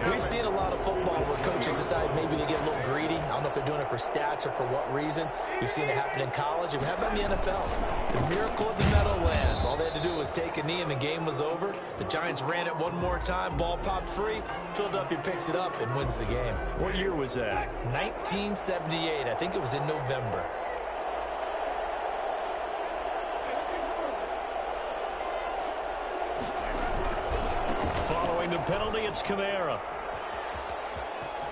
we've seen a lot of football where coaches decide maybe they get a little greedy. I don't know if they're doing it for stats or for what reason. We've seen it happen in college. It happened in the NFL. The miracle of the Meadowlands. All they had to do was take a knee and the game was over. The Giants ran it one more time. Ball popped free. Philadelphia picks it up and wins the game. What year was that? 1978. I think it was in November. Following the penalty, it's Kamara.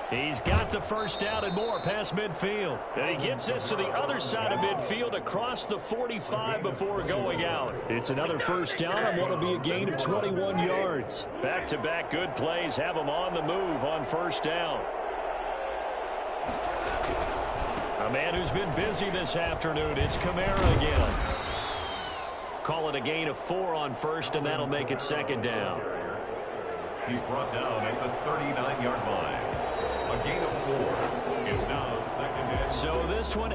He's got the first down and more past midfield. And he gets this to the other side of midfield across the 45 before going out. It's another first down on what will be a gain of 21 yards. Back-to-back good plays have him on the move on first down. A man who's been busy this afternoon, it's Kamara again. Call it a gain of 4 on first, and that'll make it 2nd down. He's brought down at the 39-yard line. A gain of 4. It's now 2nd and... So this one...